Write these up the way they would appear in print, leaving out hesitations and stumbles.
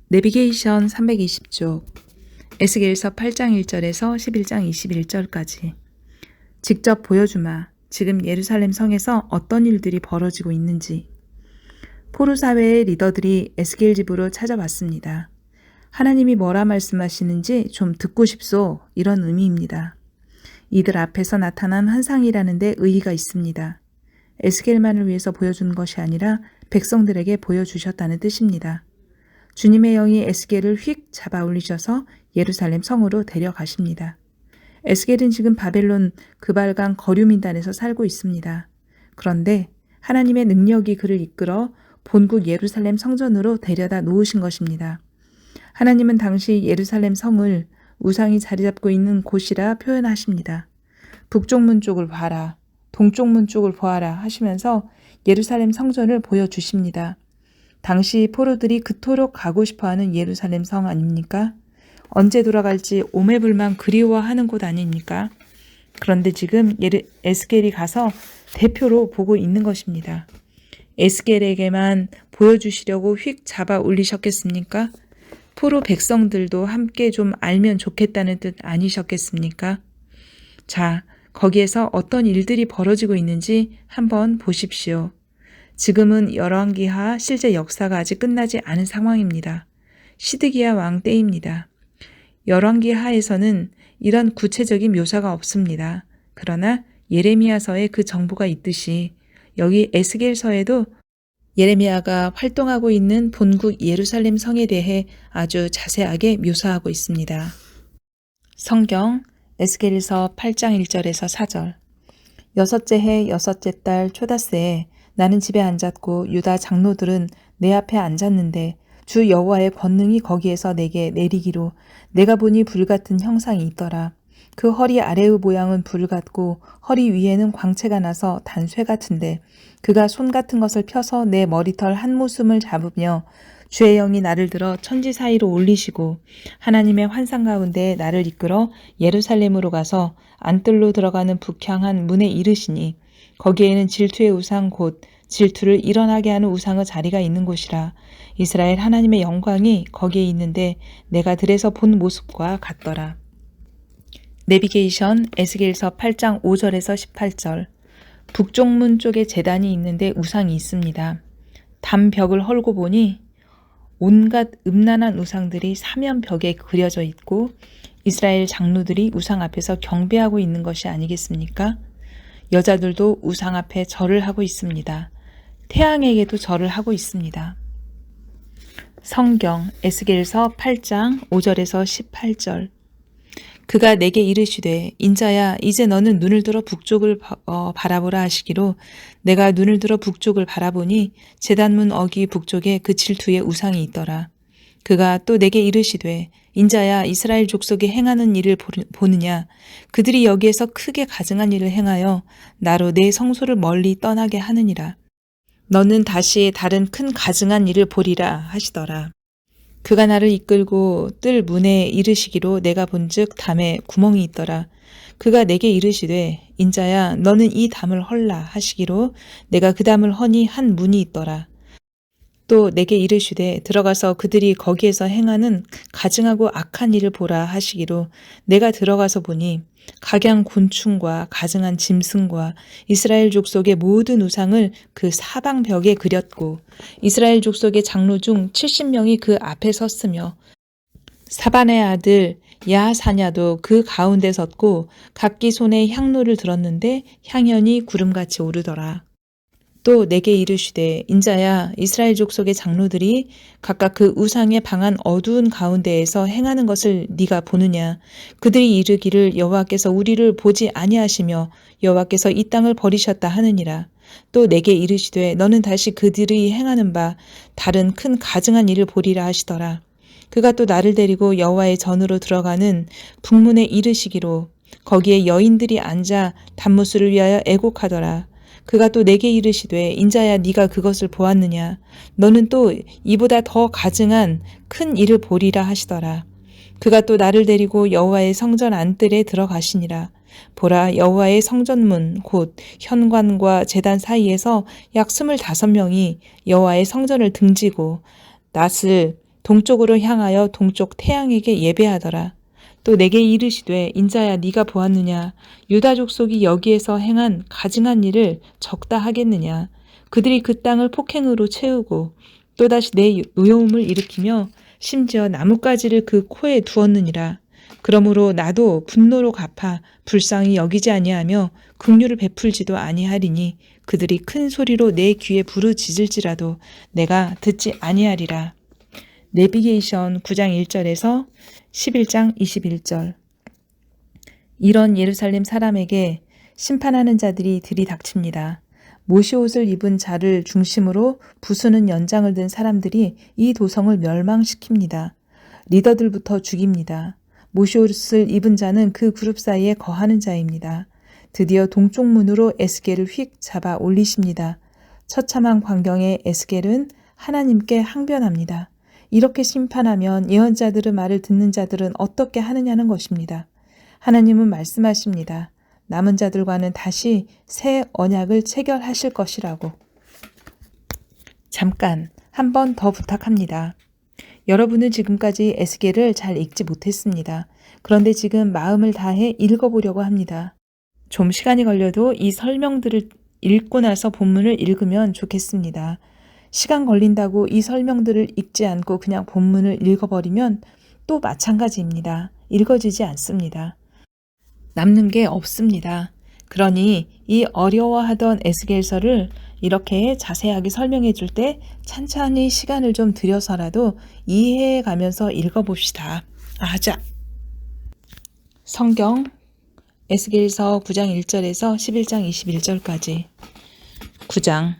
내비게이션 320쪽 에스겔서 8장 1절에서 11장 21절까지 직접 보여주마. 지금 예루살렘 성에서 어떤 일들이 벌어지고 있는지. 포로 사회의 리더들이 에스겔 집으로 찾아왔습니다. 하나님이 뭐라 말씀하시는지 좀 듣고 싶소. 이런 의미입니다. 이들 앞에서 나타난 환상이라는 데 의의가 있습니다. 에스겔만을 위해서 보여준 것이 아니라 백성들에게 보여주셨다는 뜻입니다. 주님의 영이 에스겔을 휙 잡아 올리셔서 예루살렘 성으로 데려가십니다. 에스겔은 지금 바벨론 그발강 거류민단에서 살고 있습니다. 그런데 하나님의 능력이 그를 이끌어 본국 예루살렘 성전으로 데려다 놓으신 것입니다. 하나님은 당시 예루살렘 성을 우상이 자리 잡고 있는 곳이라 표현하십니다. 북쪽 문 쪽을 봐라, 동쪽 문 쪽을 보아라 하시면서 예루살렘 성전을 보여주십니다. 당시 포로들이 그토록 가고 싶어하는 예루살렘 성 아닙니까? 언제 돌아갈지 오매불만 그리워하는 곳 아닙니까? 그런데 지금 에스겔이 가서 대표로 보고 있는 것입니다. 에스겔에게만 보여주시려고 휙 잡아 올리셨겠습니까? 포로 백성들도 함께 좀 알면 좋겠다는 뜻 아니셨겠습니까? 자, 거기에서 어떤 일들이 벌어지고 있는지 한번 보십시오. 지금은 열왕기하 실제 역사가 아직 끝나지 않은 상황입니다. 시드기야 왕 때입니다. 열왕기하에서는 이런 구체적인 묘사가 없습니다. 그러나 예레미야서에 그 정보가 있듯이 여기 에스겔서에도 예레미야가 활동하고 있는 본국 예루살렘 성에 대해 아주 자세하게 묘사하고 있습니다. 성경 에스겔서 8장 1절에서 4절. 여섯째 해 여섯째 달 초다새에 나는 집에 앉았고 유다 장로들은 내 앞에 앉았는데 주 여호와의 권능이 거기에서 내게 내리기로 내가 보니 불같은 형상이 있더라. 그 허리 아래의 모양은 불 같고 허리 위에는 광채가 나서 단쇠 같은데 그가 손 같은 것을 펴서 내 머리털 한 모숨을 잡으며 주의 영이 나를 들어 천지 사이로 올리시고 하나님의 환상 가운데 나를 이끌어 예루살렘으로 가서 안뜰로 들어가는 북향한 문에 이르시니 거기에는 질투의 우상 곧 질투를 일어나게 하는 우상의 자리가 있는 곳이라. 이스라엘 하나님의 영광이 거기에 있는데 내가 들에서 본 모습과 같더라. 내비게이션 에스겔서 8장 5절에서 18절. 북쪽 문 쪽에 제단이 있는데 우상이 있습니다. 담벽을 헐고 보니 온갖 음란한 우상들이 사면벽에 그려져 있고 이스라엘 장로들이 우상 앞에서 경배하고 있는 것이 아니겠습니까? 여자들도 우상 앞에 절을 하고 있습니다. 태양에게도 절을 하고 있습니다. 성경 에스겔서 8장 5절에서 18절. 그가 내게 이르시되 인자야 이제 너는 눈을 들어 북쪽을 바라보라 하시기로 내가 눈을 들어 북쪽을 바라보니 제단문 어기 북쪽에 그 질투의 우상이 있더라. 그가 또 내게 이르시되 인자야 이스라엘 족속이 행하는 일을 보느냐. 그들이 여기에서 크게 가증한 일을 행하여 나로 내 성소를 멀리 떠나게 하느니라. 너는 다시 다른 큰 가증한 일을 보리라 하시더라. 그가 나를 이끌고 뜰 문에 이르시기로 내가 본즉 담에 구멍이 있더라. 그가 내게 이르시되 인자야 너는 이 담을 헐라 하시기로 내가 그 담을 허니 한 문이 있더라. 또 내게 이르시되 들어가서 그들이 거기에서 행하는 가증하고 악한 일을 보라 하시기로 내가 들어가서 보니 각양 곤충과 가증한 짐승과 이스라엘 족속의 모든 우상을 그 사방벽에 그렸고 이스라엘 족속의 장로 중 70명이 그 앞에 섰으며 사반의 아들 야사냐도 그 가운데 섰고 각기 손에 향로를 들었는데 향연이 구름같이 오르더라. 또 내게 이르시되 인자야 이스라엘 족속의 장로들이 각각 그 우상에 방한 어두운 가운데에서 행하는 것을 네가 보느냐. 그들이 이르기를 여호와께서 우리를 보지 아니하시며 여호와께서 이 땅을 버리셨다 하느니라. 또 내게 이르시되 너는 다시 그들이 행하는 바 다른 큰 가증한 일을 보리라 하시더라. 그가 또 나를 데리고 여호와의 전으로 들어가는 북문에 이르시기로 거기에 여인들이 앉아 단무스를 위하여 애곡하더라. 그가 또 내게 이르시되 인자야 네가 그것을 보았느냐. 너는 또 이보다 더 가증한 큰 일을 보리라 하시더라. 그가 또 나를 데리고 여호와의 성전 안뜰에 들어가시니라. 보라 여호와의 성전문 곧 현관과 제단 사이에서 약 25명이 여호와의 성전을 등지고 낫을 동쪽으로 향하여 동쪽 태양에게 예배하더라. 또 내게 이르시되 인자야 네가 보았느냐 유다 족속이 여기에서 행한 가증한 일을 적다 하겠느냐. 그들이 그 땅을 폭행으로 채우고 또다시 내 노여움을 일으키며 심지어 나뭇가지를 그 코에 두었느니라. 그러므로 나도 분노로 갚아 불쌍히 여기지 아니하며 긍휼을 베풀지도 아니하리니 그들이 큰 소리로 내 귀에 부르짖을지라도 내가 듣지 아니하리라. 내비게이션 9장 1절에서 11장 21절. 이런 예루살렘 사람에게 심판하는 자들이 들이닥칩니다. 모시옷을 입은 자를 중심으로 부수는 연장을 든 사람들이 이 도성을 멸망시킵니다. 리더들부터 죽입니다. 모시옷을 입은 자는 그 그룹 사이에 거하는 자입니다. 드디어 동쪽 문으로 에스겔을 휙 잡아 올리십니다. 처참한 광경에 에스겔은 하나님께 항변합니다. 이렇게 심판하면 예언자들의 말을 듣는 자들은 어떻게 하느냐는 것입니다. 하나님은 말씀하십니다. 남은 자들과는 다시 새 언약을 체결하실 것이라고. 잠깐 한 번 더 부탁합니다. 여러분은 지금까지 에스겔을 잘 읽지 못했습니다. 그런데 지금 마음을 다해 읽어보려고 합니다. 좀 시간이 걸려도 이 설명들을 읽고 나서 본문을 읽으면 좋겠습니다. 시간 걸린다고 이 설명들을 읽지 않고 그냥 본문을 읽어버리면 또 마찬가지입니다. 읽어지지 않습니다. 남는 게 없습니다. 그러니 이 어려워하던 에스겔서를 이렇게 자세하게 설명해 줄 때 찬찬히 시간을 좀 들여서라도 이해해 가면서 읽어봅시다. 자. 성경 에스겔서 9장 1절에서 11장 21절까지. 9장.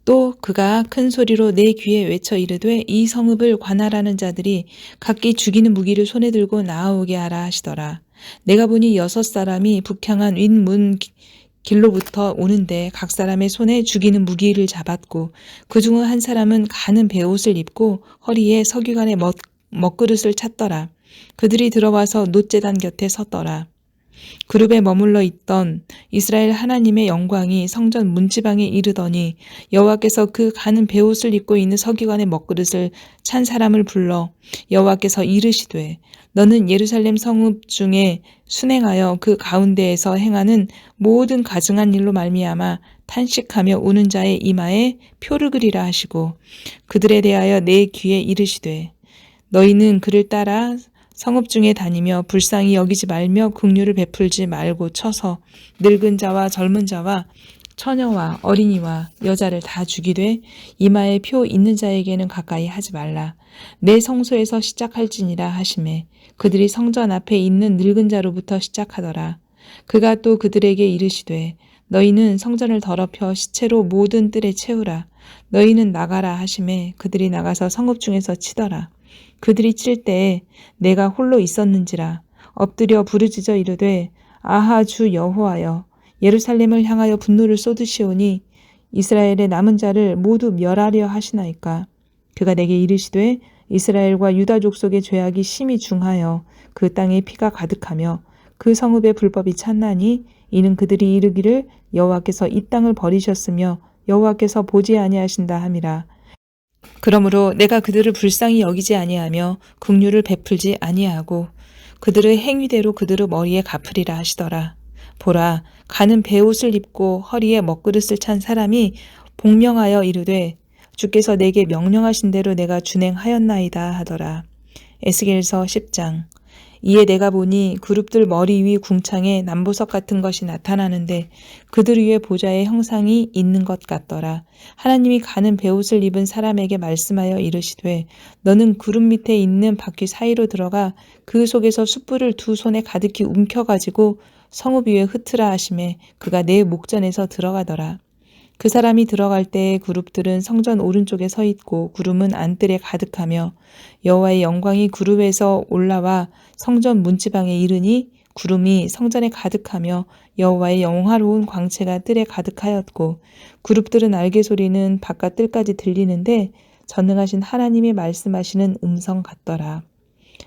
또 그가 큰 소리로 내 귀에 외쳐 이르되 이 성읍을 관할하는 자들이 각기 죽이는 무기를 손에 들고 나아오게 하라 하시더라. 내가 보니 6사람이 북향한 윗문 길로부터 오는데 각 사람의 손에 죽이는 무기를 잡았고 그 중 한 사람은 가는 베옷을 입고 허리에 서기관의 먹그릇을 찼더라. 그들이 들어와서 놋제단 곁에 섰더라. 그룹에 머물러 있던 이스라엘 하나님의 영광이 성전 문지방에 이르더니 여호와께서 그 가는 베옷을 입고 있는 서기관의 먹그릇을 찬 사람을 불러 여호와께서 이르시되 너는 예루살렘 성읍 중에 순행하여 그 가운데에서 행하는 모든 가증한 일로 말미암아 탄식하며 우는 자의 이마에 표를 그리라 하시고 그들에 대하여 내 귀에 이르시되 너희는 그를 따라 성읍 중에 다니며 불쌍히 여기지 말며 긍휼을 베풀지 말고 쳐서 늙은 자와 젊은 자와 처녀와 어린이와 여자를 다 죽이되 이마에 표 있는 자에게는 가까이 하지 말라. 내 성소에서 시작할지니라 하시매 그들이 성전 앞에 있는 늙은 자로부터 시작하더라. 그가 또 그들에게 이르시되 너희는 성전을 더럽혀 시체로 모든 뜰에 채우라. 너희는 나가라 하시매 그들이 나가서 성읍 중에서 치더라. 그들이 칠 때에 내가 홀로 있었는지라 엎드려 부르짖어 이르되 아하 주 여호와여 예루살렘을 향하여 분노를 쏟으시오니 이스라엘의 남은 자를 모두 멸하려 하시나이까. 그가 내게 이르시되 이스라엘과 유다 족속의 죄악이 심히 중하여 그 땅에 피가 가득하며 그 성읍의 불법이 찼나니 이는 그들이 이르기를 여호와께서 이 땅을 버리셨으며 여호와께서 보지 아니하신다 함이라. 그러므로 내가 그들을 불쌍히 여기지 아니하며 긍휼을 베풀지 아니하고 그들의 행위대로 그들의 머리에 갚으리라 하시더라. 보라, 가는 베옷을 입고 허리에 먹그릇을 찬 사람이 복명하여 이르되 주께서 내게 명령하신 대로 내가 준행하였나이다 하더라. 에스겔서 10장. 이에 내가 보니 그룹들 머리 위 궁창에 남보석 같은 것이 나타나는데 그들 위에 보좌의 형상이 있는 것 같더라. 하나님이 가는 베옷을 입은 사람에게 말씀하여 이르시되 너는 구름 밑에 있는 바퀴 사이로 들어가 그 속에서 숯불을 두 손에 가득히 움켜가지고 성읍 위에 흩으라 하시매 그가 내 목전에서 들어가더라. 그 사람이 들어갈 때에 그룹들은 성전 오른쪽에 서 있고 구름은 안뜰에 가득하며 여호와의 영광이 그룹에서 올라와 성전 문지방에 이르니 구름이 성전에 가득하며 여호와의 영화로운 광채가 뜰에 가득하였고 그룹들은 알게 소리는 바깥 뜰까지 들리는데 전능하신 하나님이 말씀하시는 음성 같더라.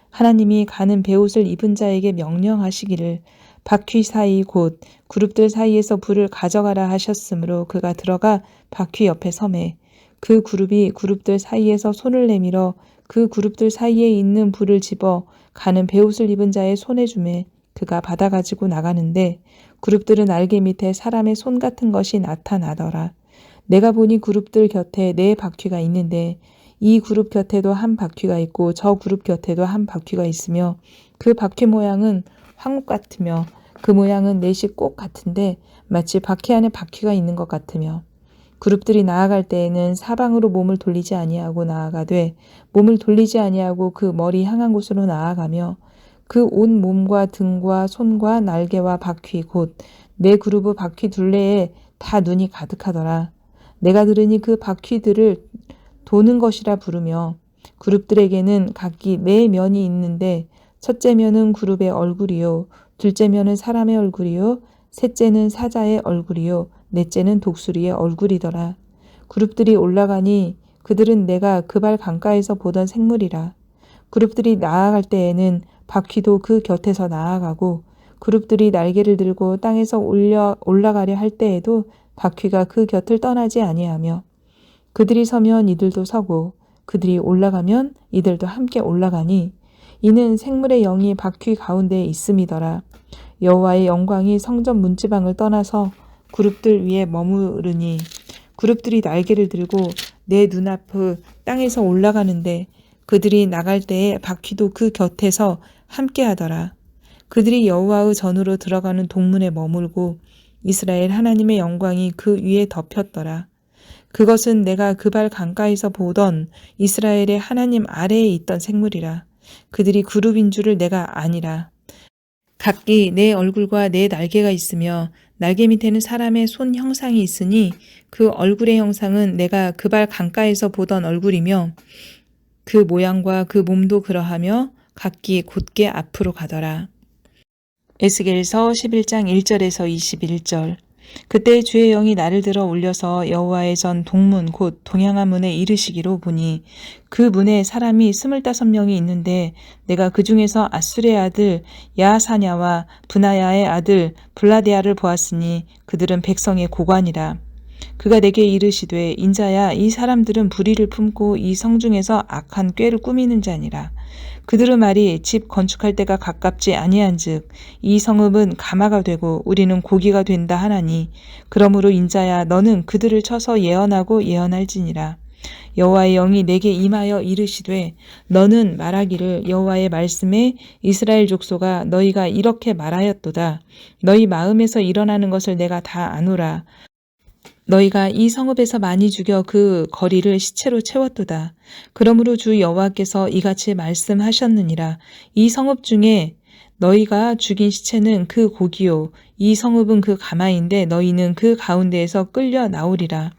하나님이 가는 베옷을 입은 자에게 명령하시기를 바퀴 사이 곧 그룹들 사이에서 불을 가져가라 하셨으므로 그가 들어가 바퀴 옆에 서매 그 그룹이 그룹들 사이에서 손을 내밀어 그 그룹들 사이에 있는 불을 집어 가는 베옷을 입은 자의 손에 주매 그가 받아 가지고 나가는데 그룹들은 날개 밑에 사람의 손 같은 것이 나타나더라. 내가 보니 그룹들 곁에 4바퀴가 있는데 이 그룹 곁에도 한 바퀴가 있고 저 그룹 곁에도 한 바퀴가 있으며 그 바퀴 모양은 황옥 같으며 그 모양은 넷이 꼭 같은데 마치 바퀴 안에 바퀴가 있는 것 같으며 그룹들이 나아갈 때에는 사방으로 몸을 돌리지 아니하고 나아가되 몸을 돌리지 아니하고 그 머리 향한 곳으로 나아가며 그 온 몸과 등과 손과 날개와 바퀴 곧 네 그룹의 바퀴 둘레에 다 눈이 가득하더라. 내가 들으니 그 바퀴들을 도는 것이라 부르며 그룹들에게는 각기 4면이 있는데 첫째 면은 그룹의 얼굴이요 둘째 면은 사람의 얼굴이요 셋째는 사자의 얼굴이요 넷째는 독수리의 얼굴이더라. 그룹들이 올라가니 그들은 내가 그 발 강가에서 보던 생물이라. 그룹들이 나아갈 때에는 바퀴도 그 곁에서 나아가고 그룹들이 날개를 들고 땅에서 올라가려 할 때에도 바퀴가 그 곁을 떠나지 아니하며 그들이 서면 이들도 서고 그들이 올라가면 이들도 함께 올라가니 이는 생물의 영이 바퀴 가운데에 있음이더라. 여호와의 영광이 성전 문지방을 떠나서 그룹들 위에 머무르니 그룹들이 날개를 들고 내 눈앞의 땅에서 올라가는데 그들이 나갈 때에 바퀴도 그 곁에서 함께하더라. 그들이 여호와의 전으로 들어가는 동문에 머물고 이스라엘 하나님의 영광이 그 위에 덮였더라. 그것은 내가 그 발 강가에서 보던 이스라엘의 하나님 아래에 있던 생물이라. 그들이 그룹인 줄을 내가 아니라. 각기 내 얼굴과 내 날개가 있으며 날개 밑에는 사람의 손 형상이 있으니 그 얼굴의 형상은 내가 그 발 강가에서 보던 얼굴이며 그 모양과 그 몸도 그러하며 각기 곧게 앞으로 가더라. 에스겔서 11장 1절에서 21절. 그때 주의 영이 나를 들어 올려서 여호와의 전 동문 곧 동양한 문에 이르시기로 보니 그 문에 사람이 25명이 있는데 내가 그 중에서 아수르의 아들 야사냐와 브나야의 아들 블라데아를 보았으니 그들은 백성의 고관이라. 그가 내게 이르시되 인자야 이 사람들은 불의를 품고 이 성중에서 악한 꾀를 꾸미는 자니라. 그들의 말이 집 건축할 때가 가깝지 아니한즉 이 성읍은 가마가 되고 우리는 고기가 된다 하나니 그러므로 인자야 너는 그들을 쳐서 예언하고 예언할지니라. 여호와의 영이 내게 임하여 이르시되 너는 말하기를 여호와의 말씀에 이스라엘 족속아 너희가 이렇게 말하였도다. 너희 마음에서 일어나는 것을 내가 다 아노라. 너희가 이 성읍에서 많이 죽여 그 거리를 시체로 채웠도다. 그러므로 주 여호와께서 이같이 말씀하셨느니라. 이 성읍 중에 너희가 죽인 시체는 그 고기요 이 성읍은 그 가마인데 너희는 그 가운데에서 끌려 나오리라.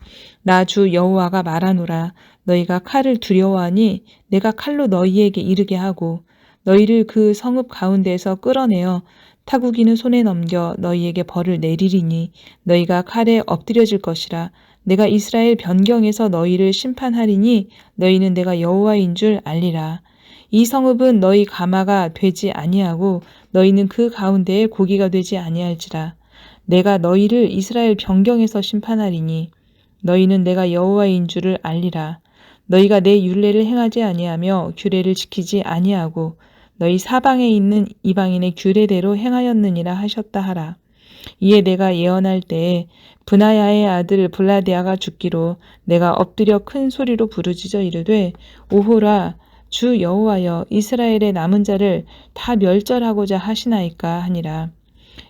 나 주 여호와가 말하노라. 너희가 칼을 두려워하니 내가 칼로 너희에게 이르게 하고 너희를 그 성읍 가운데에서 끌어내어 타국이는 손에 넘겨 너희에게 벌을 내리리니 너희가 칼에 엎드려질 것이라. 내가 이스라엘 변경에서 너희를 심판하리니 너희는 내가 여호와인 줄 알리라. 이 성읍은 너희 가마가 되지 아니하고 너희는 그 가운데에 고기가 되지 아니할지라. 내가 너희를 이스라엘 변경에서 심판하리니 너희는 내가 여호와인 줄을 알리라. 너희가 내 율례를 행하지 아니하며 규례를 지키지 아니하고 너희 사방에 있는 이방인의 규례대로 행하였느니라 하셨다 하라. 이에 내가 예언할 때에 브나야의 아들 블라데아가 죽기로 내가 엎드려 큰 소리로 부르짖어 이르되 오호라 주 여호와여 이스라엘의 남은 자를 다 멸절하고자 하시나이까 하니라.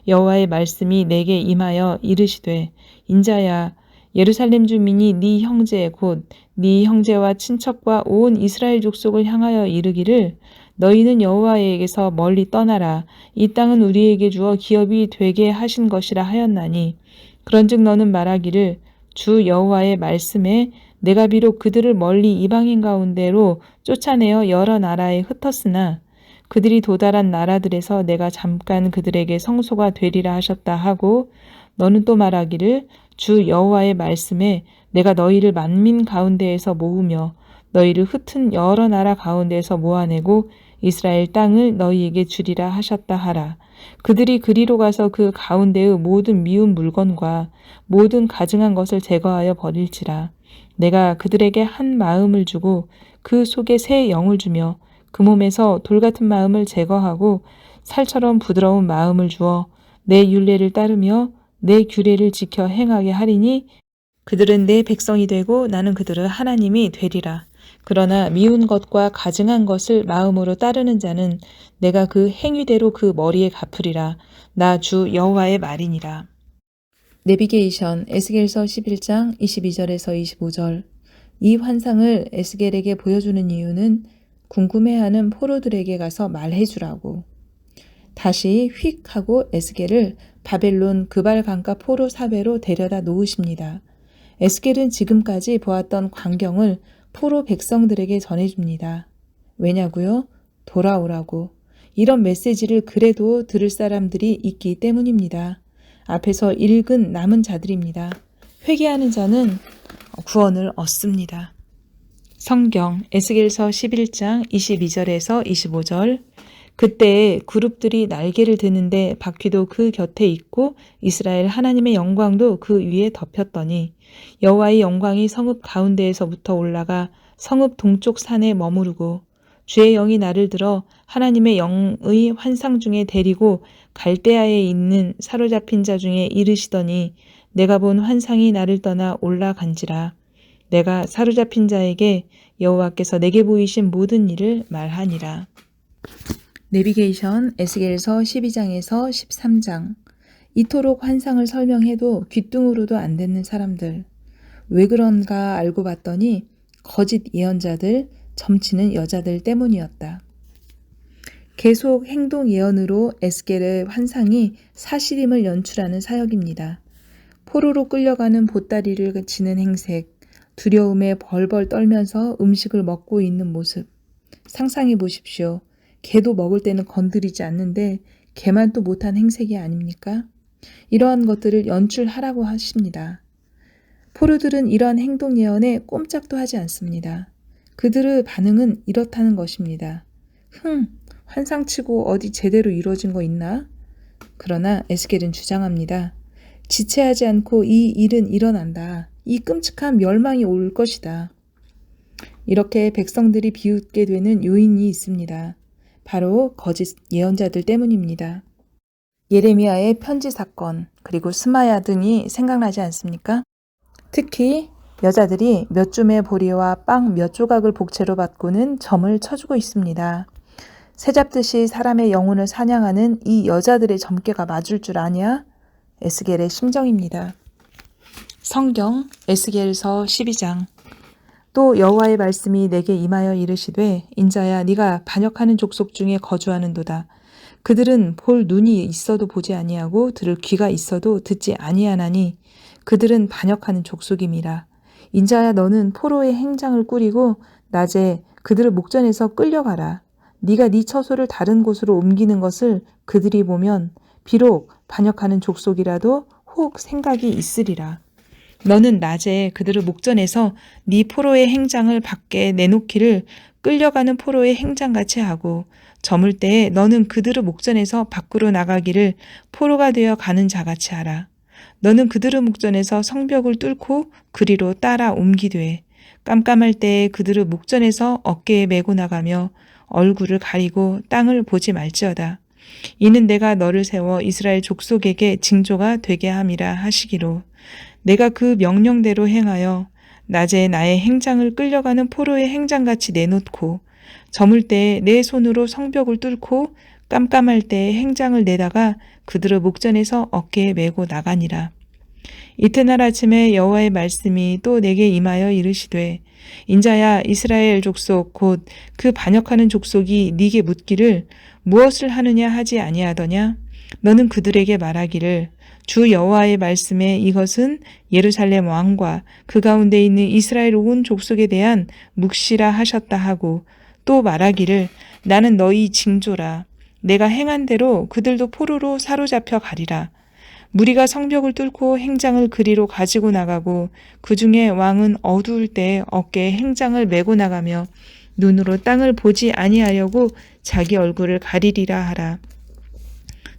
여호와의 말씀이 내게 임하여 이르시되 인자야 예루살렘 주민이 네 형제 곧 네 형제와 친척과 온 이스라엘 족속을 향하여 이르기를 너희는 여호와에게서 멀리 떠나라. 이 땅은 우리에게 주어 기업이 되게 하신 것이라 하였나니 그런즉 너는 말하기를 주 여호와의 말씀에 내가 비록 그들을 멀리 이방인 가운데로 쫓아내어 여러 나라에 흩었으나 그들이 도달한 나라들에서 내가 잠깐 그들에게 성소가 되리라 하셨다 하고 너는 또 말하기를 주 여호와의 말씀에 내가 너희를 만민 가운데에서 모으며 너희를 흩은 여러 나라 가운데에서 모아내고 이스라엘 땅을 너희에게 주리라 하셨다 하라. 그들이 그리로 가서 그 가운데의 모든 미운 물건과 모든 가증한 것을 제거하여 버릴지라. 내가 그들에게 한 마음을 주고 그 속에 새 영을 주며 그 몸에서 돌 같은 마음을 제거하고 살처럼 부드러운 마음을 주어 내 율례를 따르며 내 규례를 지켜 행하게 하리니 그들은 내 백성이 되고 나는 그들의 하나님이 되리라. 그러나 미운 것과 가증한 것을 마음으로 따르는 자는 내가 그 행위대로 그 머리에 갚으리라. 나 주 여호와의 말이니라. 내비게이션 에스겔서 11장 22절에서 25절. 이 환상을 에스겔에게 보여주는 이유는 궁금해하는 포로들에게 가서 말해주라고. 다시 휙 하고 에스겔을 바벨론 그발 강가 포로 사배로 데려다 놓으십니다. 에스겔은 지금까지 보았던 광경을 포로 백성들에게 전해줍니다. 왜냐고요? 돌아오라고. 이런 메시지를 그래도 들을 사람들이 있기 때문입니다. 앞에서 읽은 남은 자들입니다. 회개하는 자는 구원을 얻습니다. 성경 에스겔서 11장 22절에서 25절. 그때 그룹들이 날개를 드는데 바퀴도 그 곁에 있고 이스라엘 하나님의 영광도 그 위에 덮였더니 여호와의 영광이 성읍 가운데에서부터 올라가 성읍 동쪽 산에 머무르고 주의 영이 나를 들어 하나님의 영의 환상 중에 데리고 갈대아에 있는 사로잡힌 자 중에 이르시더니 내가 본 환상이 나를 떠나 올라간지라. 내가 사로잡힌 자에게 여호와께서 내게 보이신 모든 일을 말하니라. 내비게이션 에스겔서 12장에서 13장. 이토록 환상을 설명해도 귀뚱으로도 안 듣는 사람들. 왜 그런가 알고 봤더니 거짓 예언자들, 점치는 여자들 때문이었다. 계속 행동 예언으로 에스겔의 환상이 사실임을 연출하는 사역입니다. 포로로 끌려가는 보따리를 지는 행색, 두려움에 벌벌 떨면서 음식을 먹고 있는 모습. 상상해 보십시오. 개도 먹을 때는 건드리지 않는데 개만 또 못한 행색이 아닙니까? 이러한 것들을 연출하라고 하십니다. 포로들은 이러한 행동 예언에 꼼짝도 하지 않습니다. 그들의 반응은 이렇다는 것입니다. 환상치고 어디 제대로 이루어진 거 있나? 그러나 에스겔은 주장합니다. 지체하지 않고 이 일은 일어난다. 이 끔찍한 멸망이 올 것이다. 이렇게 백성들이 비웃게 되는 요인이 있습니다. 바로 거짓 예언자들 때문입니다. 예레미야의 편지 사건, 그리고 스마야 등이 생각나지 않습니까? 특히 여자들이 몇 줌의 보리와 빵 몇 조각을 복채로 받고는 점을 쳐주고 있습니다. 새잡듯이 사람의 영혼을 사냥하는 이 여자들의 점괘가 맞을 줄 아냐? 에스겔의 심정입니다. 성경 에스겔서 12장. 또 여호와의 말씀이 내게 임하여 이르시되 인자야 네가 반역하는 족속 중에 거주하는도다. 그들은 볼 눈이 있어도 보지 아니하고 들을 귀가 있어도 듣지 아니하나니 그들은 반역하는 족속임이라. 인자야 너는 포로의 행장을 꾸리고 낮에 그들을 목전에서 끌려가라. 네가 네 처소를 다른 곳으로 옮기는 것을 그들이 보면 비록 반역하는 족속이라도 혹 생각이 있으리라. 너는 낮에 그들을 목전에서 네 포로의 행장을 밖에 내놓기를 끌려가는 포로의 행장같이 하고 저물 때에 너는 그들의 목전에서 밖으로 나가기를 포로가 되어 가는 자같이 하라. 너는 그들의 목전에서 성벽을 뚫고 그리로 따라 옮기되 깜깜할 때에 그들의 목전에서 어깨에 메고 나가며 얼굴을 가리고 땅을 보지 말지어다. 이는 내가 너를 세워 이스라엘 족속에게 징조가 되게 함이라 하시기로 내가 그 명령대로 행하여 낮에 나의 행장을 끌려가는 포로의 행장같이 내놓고 저물 때에 내 손으로 성벽을 뚫고 깜깜할 때에 행장을 내다가 그들의 목전에서 어깨에 메고 나가니라. 이튿날 아침에 여호와의 말씀이 또 내게 임하여 이르시되 인자야 이스라엘 족속 곧 그 반역하는 족속이 네게 묻기를 무엇을 하느냐 하지 아니하더냐? 너는 그들에게 말하기를 주 여호와의 말씀에 이것은 예루살렘 왕과 그 가운데 있는 이스라엘 온 족속에 대한 묵시라 하셨다 하고 또 말하기를 나는 너희 징조라. 내가 행한 대로 그들도 포로로 사로잡혀 가리라. 무리가 성벽을 뚫고 행장을 그리로 가지고 나가고 그 중에 왕은 어두울 때 어깨에 행장을 메고 나가며 눈으로 땅을 보지 아니하려고 자기 얼굴을 가리리라 하라.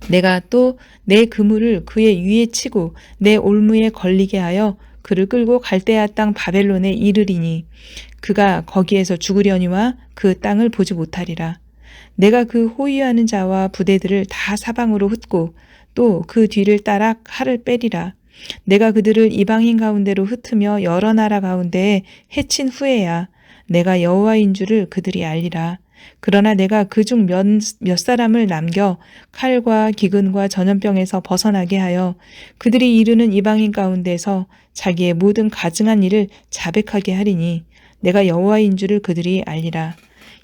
내가 또 내 그물을 그의 위에 치고 내 올무에 걸리게 하여 그를 끌고 갈대아 땅 바벨론에 이르리니 그가 거기에서 죽으려니와 그 땅을 보지 못하리라. 내가 그 호위하는 자와 부대들을 다 사방으로 흩고 또 그 뒤를 따라 칼을 빼리라. 내가 그들을 이방인 가운데로 흩으며 여러 나라 가운데에 해친 후에야 내가 여호와인 줄을 그들이 알리라. 그러나 내가 그중 몇 사람을 남겨 칼과 기근과 전염병에서 벗어나게 하여 그들이 이르는 이방인 가운데서 자기의 모든 가증한 일을 자백하게 하리니 내가 여호와인 줄을 그들이 알리라.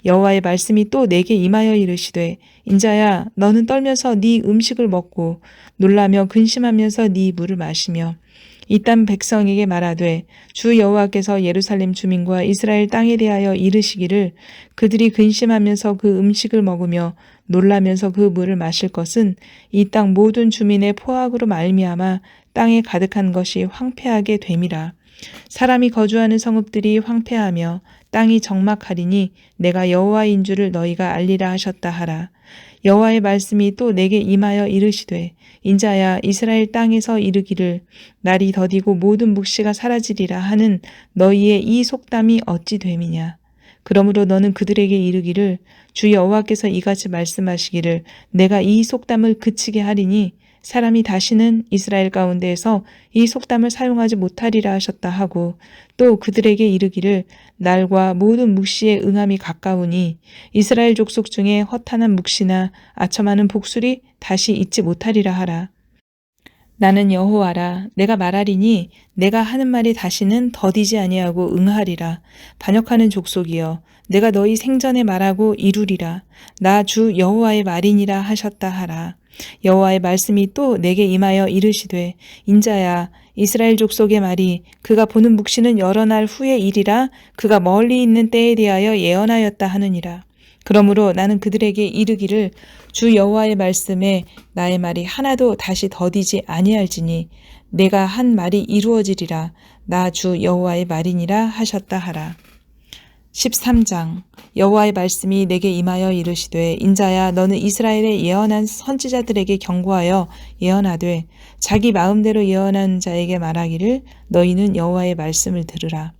여호와의 말씀이 또 내게 임하여 이르시되 인자야 너는 떨면서 네 음식을 먹고 놀라며 근심하면서 네 물을 마시며 이 땅 백성에게 말하되 주 여호와께서 예루살렘 주민과 이스라엘 땅에 대하여 이르시기를 그들이 근심하면서 그 음식을 먹으며 놀라면서 그 물을 마실 것은 이 땅 모든 주민의 포악으로 말미암아 땅에 가득한 것이 황폐하게 됨이라. 사람이 거주하는 성읍들이 황폐하며 땅이 적막하리니 내가 여호와인 줄을 너희가 알리라 하셨다 하라. 여호와의 말씀이 또 내게 임하여 이르시되 인자야 이스라엘 땅에서 이르기를 날이 더디고 모든 묵시가 사라지리라 하는 너희의 이 속담이 어찌 됨이냐. 그러므로 너는 그들에게 이르기를 주 여호와께서 이같이 말씀하시기를 내가 이 속담을 그치게 하리니 사람이 다시는 이스라엘 가운데에서 이 속담을 사용하지 못하리라 하셨다 하고 또 그들에게 이르기를 날과 모든 묵시의 응함이 가까우니 이스라엘 족속 중에 허탄한 묵시나 아첨하는 복술이 다시 있지 못하리라 하라. 나는 여호와라. 내가 말하리니 내가 하는 말이 다시는 더디지 아니하고 응하리라. 반역하는 족속이여 내가 너희 생전에 말하고 이루리라. 나 주 여호와의 말이니라 하셨다 하라. 여호와의 말씀이 또 내게 임하여 이르시되 인자야 이스라엘 족속의 말이 그가 보는 묵시는 여러 날 후의 일이라 그가 멀리 있는 때에 대하여 예언하였다 하느니라. 그러므로 나는 그들에게 이르기를 주 여호와의 말씀에 나의 말이 하나도 다시 더디지 아니할지니 내가 한 말이 이루어지리라. 나 주 여호와의 말이니라 하셨다 하라. 13장 여호와의 말씀이 내게 임하여 이르시되 인자야 너는 이스라엘에 예언한 선지자들에게 경고하여 예언하되 자기 마음대로 예언한 자에게 말하기를 너희는 여호와의 말씀을 들으라.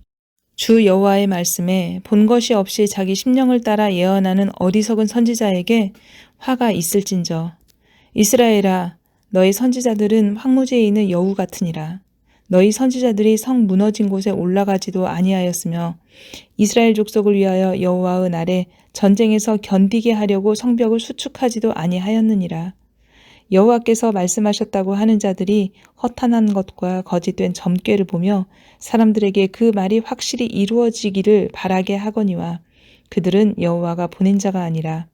주 여호와의 말씀에 본 것이 없이 자기 심령을 따라 예언하는 어리석은 선지자에게 화가 있을진저 이스라엘아 너희 선지자들은 황무지에 있는 여우 같으니라. 너희 선지자들이 성 무너진 곳에 올라가지도 아니하였으며 이스라엘 족속을 위하여 여호와의 날에 전쟁에서 견디게 하려고 성벽을 수축하지도 아니하였느니라. 여호와께서 말씀하셨다고 하는 자들이 허탄한 것과 거짓된 점괘를 보며 사람들에게 그 말이 확실히 이루어지기를 바라게 하거니와 그들은 여호와가 보낸 자가 아니라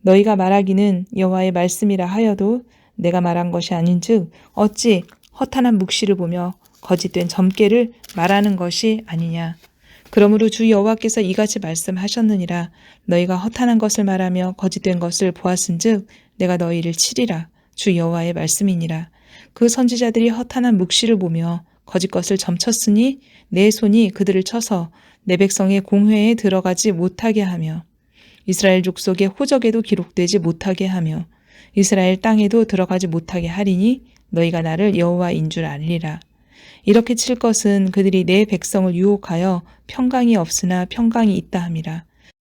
너희가 말하기는 여호와의 말씀이라 하여도 내가 말한 것이 아닌즉 어찌 허탄한 묵시를 보며 거짓된 점괘를 말하는 것이 아니냐. 그러므로 주 여호와께서 이같이 말씀하셨느니라. 너희가 허탄한 것을 말하며 거짓된 것을 보았은즉 내가 너희를 치리라. 주 여호와의 말씀이니라. 그 선지자들이 허탄한 묵시를 보며 거짓 것을 점쳤으니 내 손이 그들을 쳐서 내 백성의 공회에 들어가지 못하게 하며 이스라엘 족속의 호적에도 기록되지 못하게 하며 이스라엘 땅에도 들어가지 못하게 하리니 너희가 나를 여호와인 줄 알리라. 이렇게 칠 것은 그들이 내 백성을 유혹하여 평강이 없으나 평강이 있다 함이라.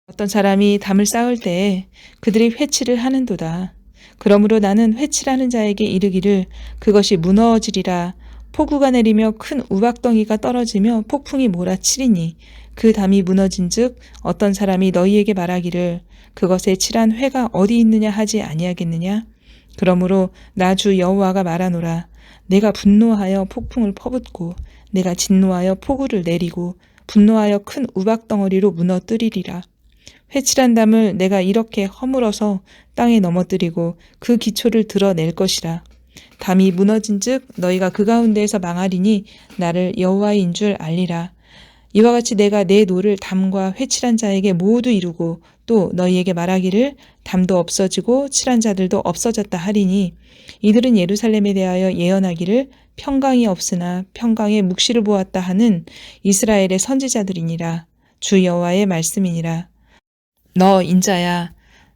어떤 사람이 담을 쌓을 때에 그들이 회치를 하는도다. 그러므로 나는 회치라는 자에게 이르기를 그것이 무너지리라. 폭우가 내리며 큰 우박덩이가 떨어지며 폭풍이 몰아치리니 그 담이 무너진즉 어떤 사람이 너희에게 말하기를 그것에 칠한 회가 어디 있느냐 하지 아니하겠느냐. 그러므로 나 주 여호와가 말하노라. 내가 분노하여 폭풍을 퍼붓고 내가 진노하여 폭우를 내리고 분노하여 큰 우박덩어리로 무너뜨리리라. 회칠한 담을 내가 이렇게 허물어서 땅에 넘어뜨리고 그 기초를 드러낼 것이라. 담이 무너진즉 너희가 그 가운데에서 망하리니 나를 여호와인 줄 알리라. 이와 같이 내가 내 노를 담과 회칠한 자에게 모두 이루고 또 너희에게 말하기를 담도 없어지고 칠한 자들도 없어졌다 하리니 이들은 예루살렘에 대하여 예언하기를 평강이 없으나 평강의 묵시를 보았다 하는 이스라엘의 선지자들이니라. 주 여호와의 말씀이니라. 너 인자야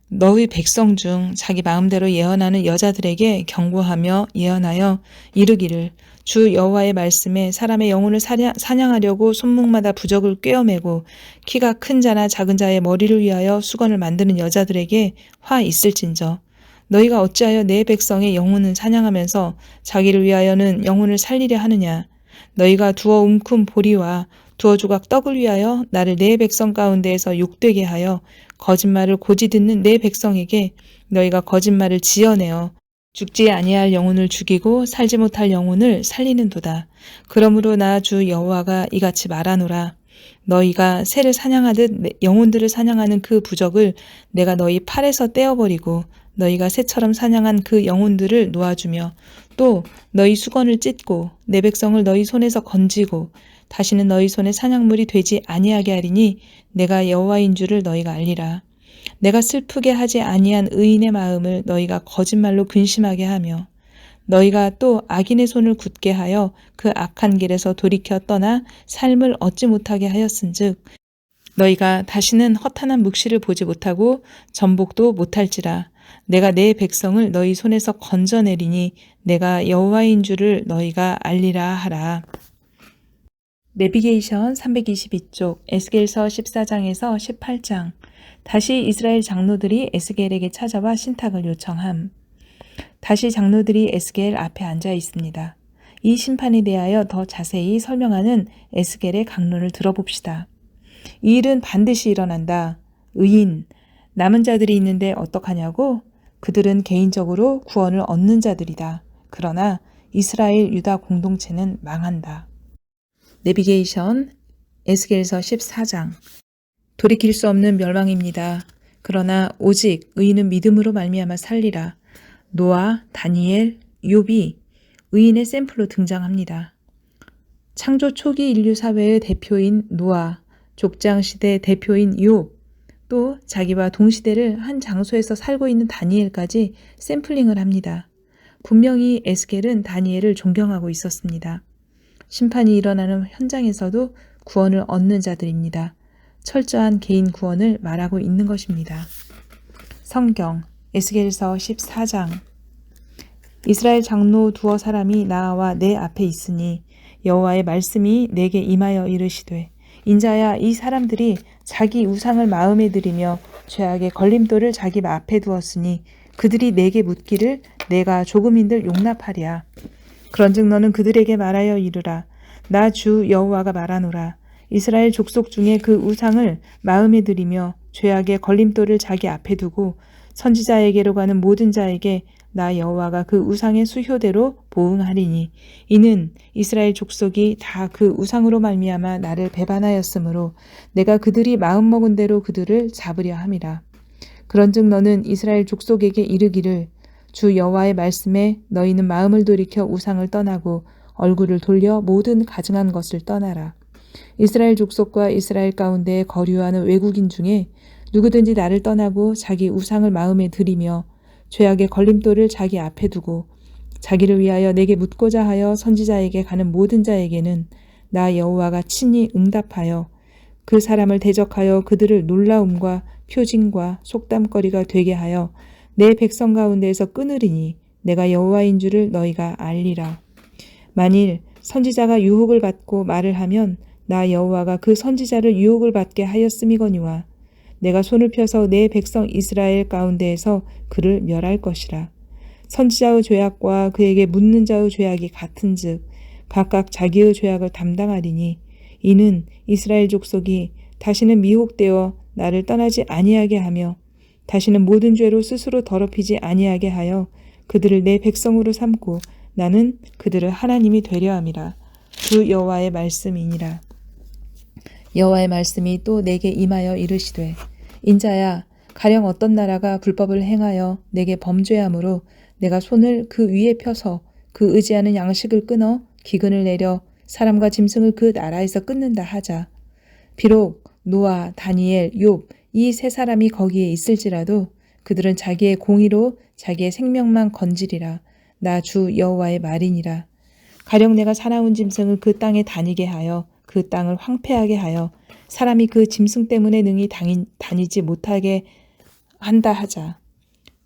너희 백성 중 자기 마음대로 예언하는 여자들에게 경고하며 예언하여 이르기를 주 여호와의 말씀에 사람의 영혼을 사냥하려고 손목마다 부적을 꿰어매고 키가 큰 자나 작은 자의 머리를 위하여 수건을 만드는 여자들에게 화 있을진저. 너희가 어찌하여 내 백성의 영혼을 사냥하면서 자기를 위하여는 영혼을 살리려 하느냐. 너희가 두어 움큼 보리와 두어 조각 떡을 위하여 나를 내 백성 가운데에서 욕되게 하여 거짓말을 고지 듣는 내 백성에게 너희가 거짓말을 지어내어 죽지 아니할 영혼을 죽이고 살지 못할 영혼을 살리는도다. 그러므로 나 주 여호와가 이같이 말하노라. 너희가 새를 사냥하듯 영혼들을 사냥하는 그 부적을 내가 너희 팔에서 떼어버리고 너희가 새처럼 사냥한 그 영혼들을 놓아주며 또 너희 수건을 찢고 내 백성을 너희 손에서 건지고 다시는 너희 손에 사냥물이 되지 아니하게 하리니 내가 여호와인 줄을 너희가 알리라. 내가 슬프게 하지 아니한 의인의 마음을 너희가 거짓말로 근심하게 하며 너희가 또 악인의 손을 굳게 하여 그 악한 길에서 돌이켜 떠나 삶을 얻지 못하게 하였은즉 너희가 다시는 허탄한 묵시를 보지 못하고 전복도 못할지라. 내가 내 백성을 너희 손에서 건져내리니 내가 여호와인 줄을 너희가 알리라 하라. 내비게이션 322쪽 에스겔서 14장에서 18장. 다시 이스라엘 장로들이 에스겔에게 찾아와 신탁을 요청함. 다시 장로들이 에스겔 앞에 앉아 있습니다. 이 심판에 대하여 더 자세히 설명하는 에스겔의 강론을 들어봅시다. 이 일은 반드시 일어난다. 의인, 남은 자들이 있는데 어떡하냐고? 그들은 개인적으로 구원을 얻는 자들이다. 그러나 이스라엘 유다 공동체는 망한다. 내비게이션 에스겔서 14장. 돌이킬 수 없는 멸망입니다. 그러나 오직 의인은 믿음으로 말미암아 살리라. 노아, 다니엘, 욥이 의인의 샘플로 등장합니다. 창조 초기 인류 사회의 대표인 노아, 족장시대 대표인 욥, 또 자기와 동시대를 한 장소에서 살고 있는 다니엘까지 샘플링을 합니다. 분명히 에스겔은 다니엘을 존경하고 있었습니다. 심판이 일어나는 현장에서도 구원을 얻는 자들입니다. 철저한 개인 구원을 말하고 있는 것입니다. 성경 에스겔서 14장. 이스라엘 장로 두어 사람이 나와 내 앞에 있으니 여호와의 말씀이 내게 임하여 이르시되 인자야, 이 사람들이 자기 우상을 마음에 들이며 죄악의 걸림돌을 자기 앞에 두었으니 그들이 내게 묻기를 내가 조금인들 용납하랴. 그런즉 너는 그들에게 말하여 이르라. 나 주 여호와가 말하노라. 이스라엘 족속 중에 그 우상을 마음에 들이며 죄악의 걸림돌을 자기 앞에 두고 선지자에게로 가는 모든 자에게 나 여호와가 그 우상의 수효대로 보응하리니 이는 이스라엘 족속이 다 그 우상으로 말미암아 나를 배반하였으므로 내가 그들이 마음먹은 대로 그들을 잡으려 함이라. 그런즉 너는 이스라엘 족속에게 이르기를 주 여호와의 말씀에 너희는 마음을 돌이켜 우상을 떠나고 얼굴을 돌려 모든 가증한 것을 떠나라. 이스라엘 족속과 이스라엘 가운데에 거류하는 외국인 중에 누구든지 나를 떠나고 자기 우상을 마음에 들이며 죄악의 걸림돌을 자기 앞에 두고 자기를 위하여 내게 묻고자 하여 선지자에게 가는 모든 자에게는 나 여호와가 친히 응답하여 그 사람을 대적하여 그들을 놀라움과 표징과 속담거리가 되게 하여 내 백성 가운데에서 끊으리니 내가 여호와인 줄을 너희가 알리라. 만일 선지자가 유혹을 받고 말을 하면 나 여호와가 그 선지자를 유혹을 받게 하였음이거니와 내가 손을 펴서 내 백성 이스라엘 가운데에서 그를 멸할 것이라. 선지자의 죄악과 그에게 묻는 자의 죄악이 같은즉 각각 자기의 죄악을 담당하리니 이는 이스라엘 족속이 다시는 미혹되어 나를 떠나지 아니하게 하며 다시는 모든 죄로 스스로 더럽히지 아니하게 하여 그들을 내 백성으로 삼고 나는 그들을 하나님이 되려 함이라. 주 여호와의 말씀이니라. 여호와의 말씀이 또 내게 임하여 이르시되 인자야, 가령 어떤 나라가 불법을 행하여 내게 범죄함으로 내가 손을 그 위에 펴서 그 의지하는 양식을 끊어 기근을 내려 사람과 짐승을 그 나라에서 끊는다 하자. 비록 노아, 다니엘, 욥 이 세 사람이 거기에 있을지라도 그들은 자기의 공의로 자기의 생명만 건지리라. 나 주 여호와의 말이니라. 가령 내가 사나운 짐승을 그 땅에 다니게 하여 그 땅을 황폐하게 하여 사람이 그 짐승 때문에 능히 다니지 못하게 한다 하자.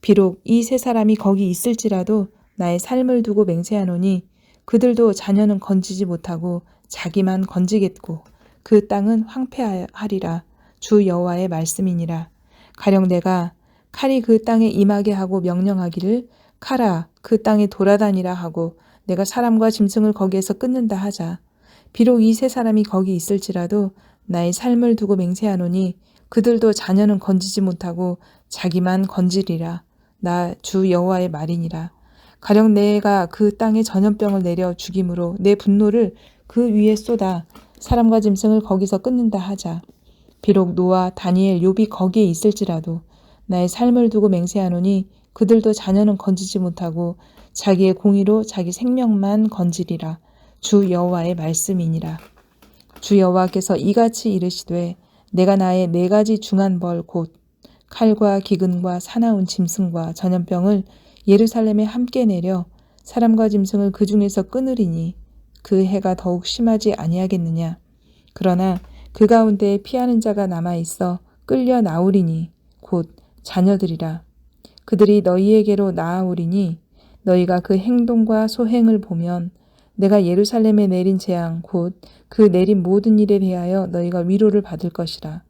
비록 이 세 사람이 거기 있을지라도 나의 삶을 두고 맹세하노니 그들도 자녀는 건지지 못하고 자기만 건지겠고 그 땅은 황폐하리라. 주 여호와의 말씀이니라. 가령 내가 칼이 그 땅에 임하게 하고 명령하기를 칼아 그 땅에 돌아다니라 하고 내가 사람과 짐승을 거기에서 끊는다 하자. 비록 이 세 사람이 거기 있을지라도 나의 삶을 두고 맹세하노니 그들도 자녀는 건지지 못하고 자기만 건지리라. 나 주 여호와의 말이니라. 가령 내가 그 땅에 전염병을 내려 죽임으로 내 분노를 그 위에 쏟아 사람과 짐승을 거기서 끊는다 하자. 비록 노아, 다니엘, 욥이 거기에 있을지라도 나의 삶을 두고 맹세하노니 그들도 자녀는 건지지 못하고 자기의 공의로 자기 생명만 건지리라. 주 여호와의 말씀이니라. 주 여호와께서 이같이 이르시되 내가 나의 4가지 중한 벌 곧 칼과 기근과 사나운 짐승과 전염병을 예루살렘에 함께 내려 사람과 짐승을 그 중에서 끊으리니 그 해가 더욱 심하지 아니하겠느냐. 그러나 그 가운데에 피하는 자가 남아있어 끌려 나오리니 곧 자녀들이라. 그들이 너희에게로 나아오리니 너희가 그 행동과 소행을 보면 내가 예루살렘에 내린 재앙 곧 그 내린 모든 일에 대하여 너희가 위로를 받을 것이라.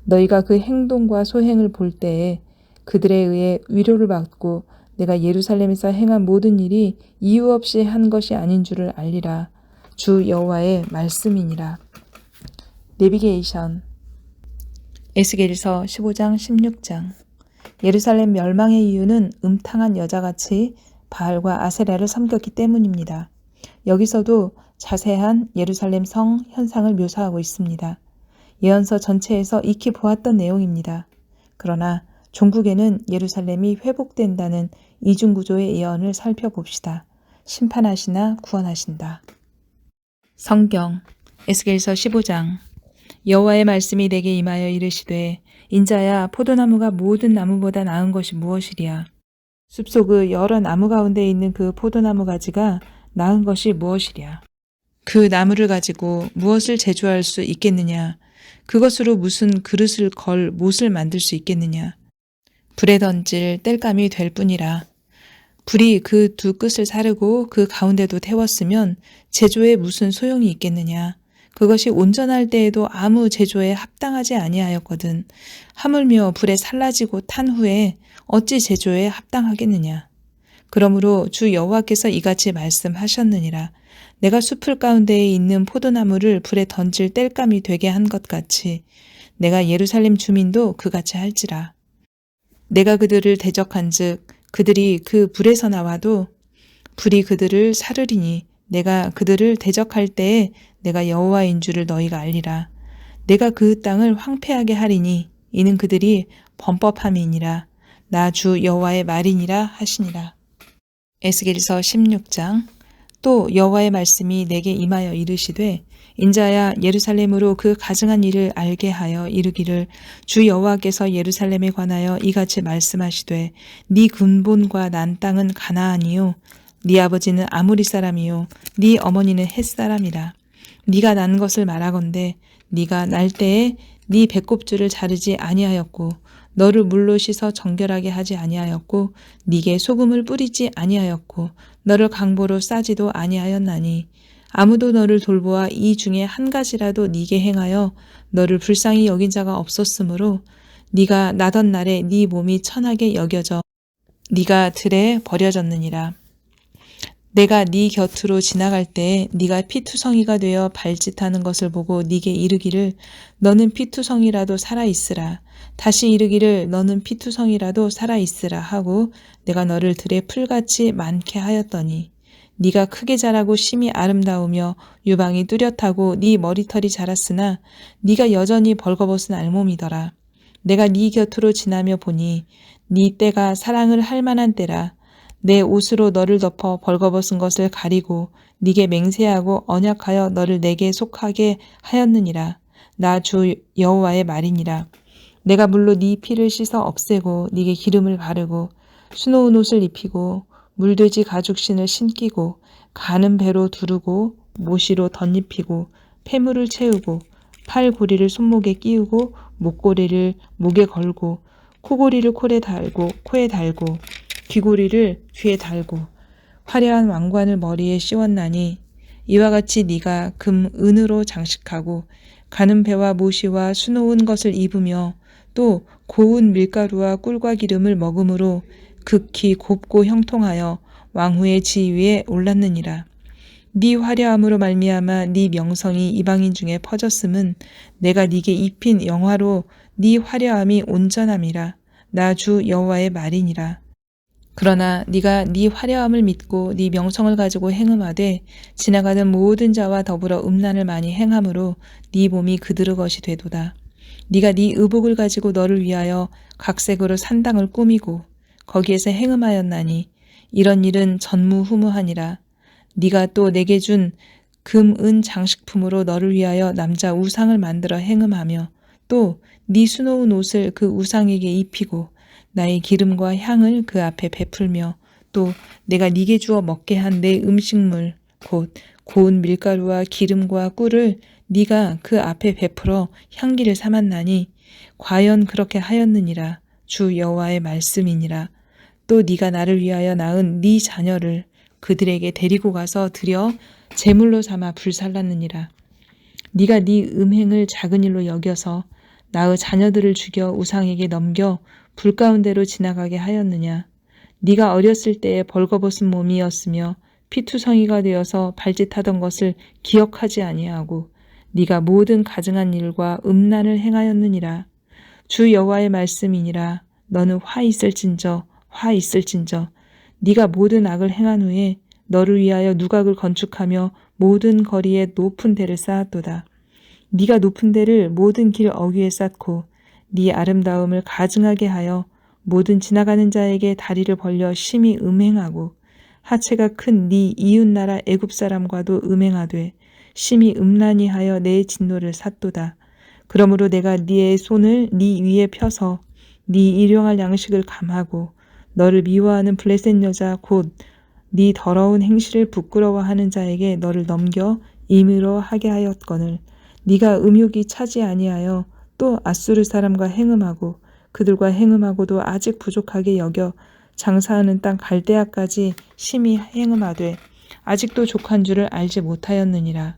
너희가 그 행동과 소행을 볼 때에 그들에 의해 위로를 받고 내가 예루살렘에서 행한 모든 일이 이유 없이 한 것이 아닌 줄을 알리라. 주 여호와의 말씀이니라. 내비게이션 에스겔서 15장 16장 예루살렘 멸망의 이유는 음탕한 여자같이 바알과 아세라를 섬겼기 때문입니다. 여기서도 자세한 예루살렘 성 현상을 묘사하고 있습니다. 예언서 전체에서 익히 보았던 내용입니다. 그러나 종국에는 예루살렘이 회복된다는 이중구조의 예언을 살펴봅시다. 심판하시나 구원하신다. 성경 에스겔서 15장 여호와의 말씀이 내게 임하여 이르시되 인자야 포도나무가 모든 나무보다 나은 것이 무엇이랴. 숲속의 여러 나무 가운데 있는 그 포도나무 가지가 나은 것이 무엇이랴. 그 나무를 가지고 무엇을 제조할 수 있겠느냐. 그것으로 무슨 그릇을 걸 못을 만들 수 있겠느냐. 불에 던질 땔감이 될 뿐이라. 불이 그 두 끝을 사르고 그 가운데도 태웠으면 제조에 무슨 소용이 있겠느냐. 그것이 온전할 때에도 아무 제조에 합당하지 아니하였거든. 하물며 불에 살라지고 탄 후에 어찌 제조에 합당하겠느냐. 그러므로 주 여호와께서 이같이 말씀하셨느니라. 내가 숲을 가운데에 있는 포도나무를 불에 던질 땔감이 되게 한 것 같이 내가 예루살렘 주민도 그같이 할지라. 내가 그들을 대적한즉 그들이 그 불에서 나와도 불이 그들을 사르리니 내가 그들을 대적할 때에 내가 여호와인 줄을 너희가 알리라. 내가 그 땅을 황폐하게 하리니 이는 그들이 범법함이니라. 나 주 여호와의 말이니라 하시니라. 에스겔서 16장 또 여호와의 말씀이 내게 임하여 이르시되 인자야 예루살렘으로 그 가증한 일을 알게 하여 이르기를 주 여호와께서 예루살렘에 관하여 이같이 말씀하시되 네 근본과 난 땅은 가나안이요 네 아버지는 아모리 사람이요 네 어머니는 헷 사람이라. 네가 난 것을 말하건대 네가 날 때에 네 배꼽줄을 자르지 아니하였고 너를 물로 씻어 정결하게 하지 아니하였고 네게 소금을 뿌리지 아니하였고 너를 강보로 싸지도 아니하였나니 아무도 너를 돌보아 이 중에 한 가지라도 네게 행하여 너를 불쌍히 여긴 자가 없었으므로 네가 나던 날에 네 몸이 천하게 여겨져 네가 들에 버려졌느니라. 내가 네 곁으로 지나갈 때에 네가 피투성이가 되어 발짓하는 것을 보고 네게 이르기를 너는 피투성이라도 살아있으라. 다시 이르기를 너는 피투성이라도 살아있으라 하고 내가 너를 들에 풀같이 많게 하였더니 네가 크게 자라고 심히 아름다우며 유방이 뚜렷하고 네 머리털이 자랐으나 네가 여전히 벌거벗은 알몸이더라. 내가 네 곁으로 지나며 보니 네 때가 사랑을 할 만한 때라. 내 옷으로 너를 덮어 벌거벗은 것을 가리고 네게 맹세하고 언약하여 너를 내게 속하게 하였느니라. 나 주 여호와의 말이니라. 내가 물로 네 피를 씻어 없애고 네게 기름을 바르고 수놓은 옷을 입히고 물돼지 가죽신을 신기고 가는 배로 두르고 모시로 덧입히고 폐물을 채우고 팔고리를 손목에 끼우고 목고리를 목에 걸고 코고리를 코에 달고 귀고리를 귀에 달고 화려한 왕관을 머리에 씌웠나니 이와 같이 네가 금, 은으로 장식하고 가는 배와 모시와 수놓은 것을 입으며 또 고운 밀가루와 꿀과 기름을 먹음으로 극히 곱고 형통하여 왕후의 지위에 올랐느니라. 네 화려함으로 말미암아 네 명성이 이방인 중에 퍼졌음은 내가 네게 입힌 영화로 네 화려함이 온전함이라. 나 주 여호와의 말이니라. 그러나 네가 네 화려함을 믿고 네 명성을 가지고 행음하되 지나가는 모든 자와 더불어 음란을 많이 행함으로 네 몸이 그들의 것이 되도다. 네가 네 의복을 가지고 너를 위하여 각색으로 산당을 꾸미고 거기에서 행음하였나니 이런 일은 전무후무하니라. 네가 또 내게 준 금, 은 장식품으로 너를 위하여 남자 우상을 만들어 행음하며 또 네 수놓은 옷을 그 우상에게 입히고 나의 기름과 향을 그 앞에 베풀며 또 내가 네게 주어 먹게 한 내 음식물 곧 고운 밀가루와 기름과 꿀을 네가 그 앞에 베풀어 향기를 삼았나니 과연 그렇게 하였느니라. 주 여호와의 말씀이니라. 또 네가 나를 위하여 낳은 네 자녀를 그들에게 데리고 가서 드려 제물로 삼아 불살랐느니라. 네가 네 음행을 작은 일로 여겨서 나의 자녀들을 죽여 우상에게 넘겨 불 가운데로 지나가게 하였느냐. 네가 어렸을 때에 벌거벗은 몸이었으며 피투성이가 되어서 발짓하던 것을 기억하지 아니하고 네가 모든 가증한 일과 음란을 행하였느니라. 주 여호와의 말씀이니라. 너는 화 있을진저 네가 모든 악을 행한 후에 너를 위하여 누각을 건축하며 모든 거리에 높은 데를 쌓았도다. 네가 높은 데를 모든 길 어귀에 쌓고 네 아름다움을 가증하게 하여 모든 지나가는 자에게 다리를 벌려 심히 음행하고 하체가 큰 네 이웃나라 애굽 사람과도 음행하되 심히 음란히 하여 내 진노를 샀도다. 그러므로 내가 네의 손을 네 위에 펴서 네 일용할 양식을 감하고 너를 미워하는 블레셋 여자 곧 네 더러운 행실을 부끄러워하는 자에게 너를 넘겨 임의로 하게 하였거늘 네가 음욕이 차지 아니하여 또 아수르 사람과 행음하고 그들과 행음하고도 아직 부족하게 여겨 장사하는 땅 갈대아까지 심히 행음하되 아직도 족한 줄을 알지 못하였느니라.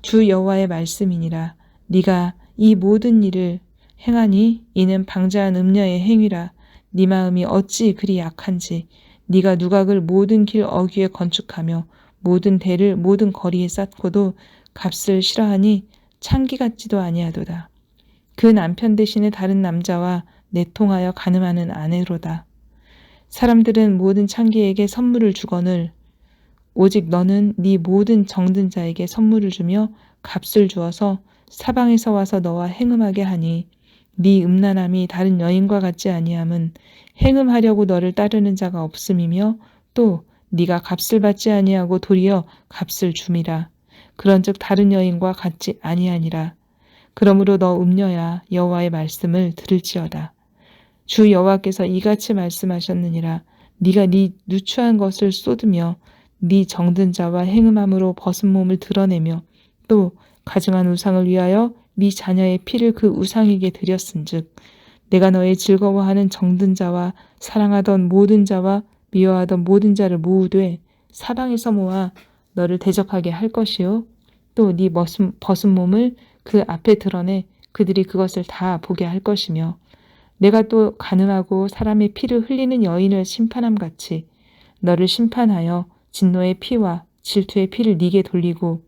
주 여호와의 말씀이니라. 네가 이 모든 일을 행하니 이는 방자한 음녀의 행위라. 네 마음이 어찌 그리 약한지 네가 누각을 모든 길 어귀에 건축하며 모든 대를 모든 거리에 쌓고도 값을 싫어하니 창기 같지도 아니하도다. 그 남편 대신에 다른 남자와 내통하여 간음하는 아내로다. 사람들은 모든 창기에게 선물을 주거늘 오직 너는 네 모든 정든 자에게 선물을 주며 값을 주어서 사방에서 와서 너와 행음하게 하니 네 음란함이 다른 여인과 같지 아니함은 행음하려고 너를 따르는 자가 없음이며 또 네가 값을 받지 아니하고 도리어 값을 줌이라. 그런즉 다른 여인과 같지 아니하니라. 그러므로 너 음녀야 여호와의 말씀을 들을지어다. 주 여호와께서 이같이 말씀하셨느니라. 네가 네 누추한 것을 쏟으며 네 정든 자와 행음함으로 벗은 몸을 드러내며 또 가증한 우상을 위하여 네 자녀의 피를 그 우상에게 드렸은즉 내가 너의 즐거워하는 정든 자와 사랑하던 모든 자와 미워하던 모든 자를 모으되 사방에서 모아 너를 대적하게 할 것이요 또 네 벗은 몸을 그 앞에 드러내 그들이 그것을 다 보게 할 것이며 내가 또 간음하고 사람의 피를 흘리는 여인을 심판함 같이 너를 심판하여 진노의 피와 질투의 피를 네게 돌리고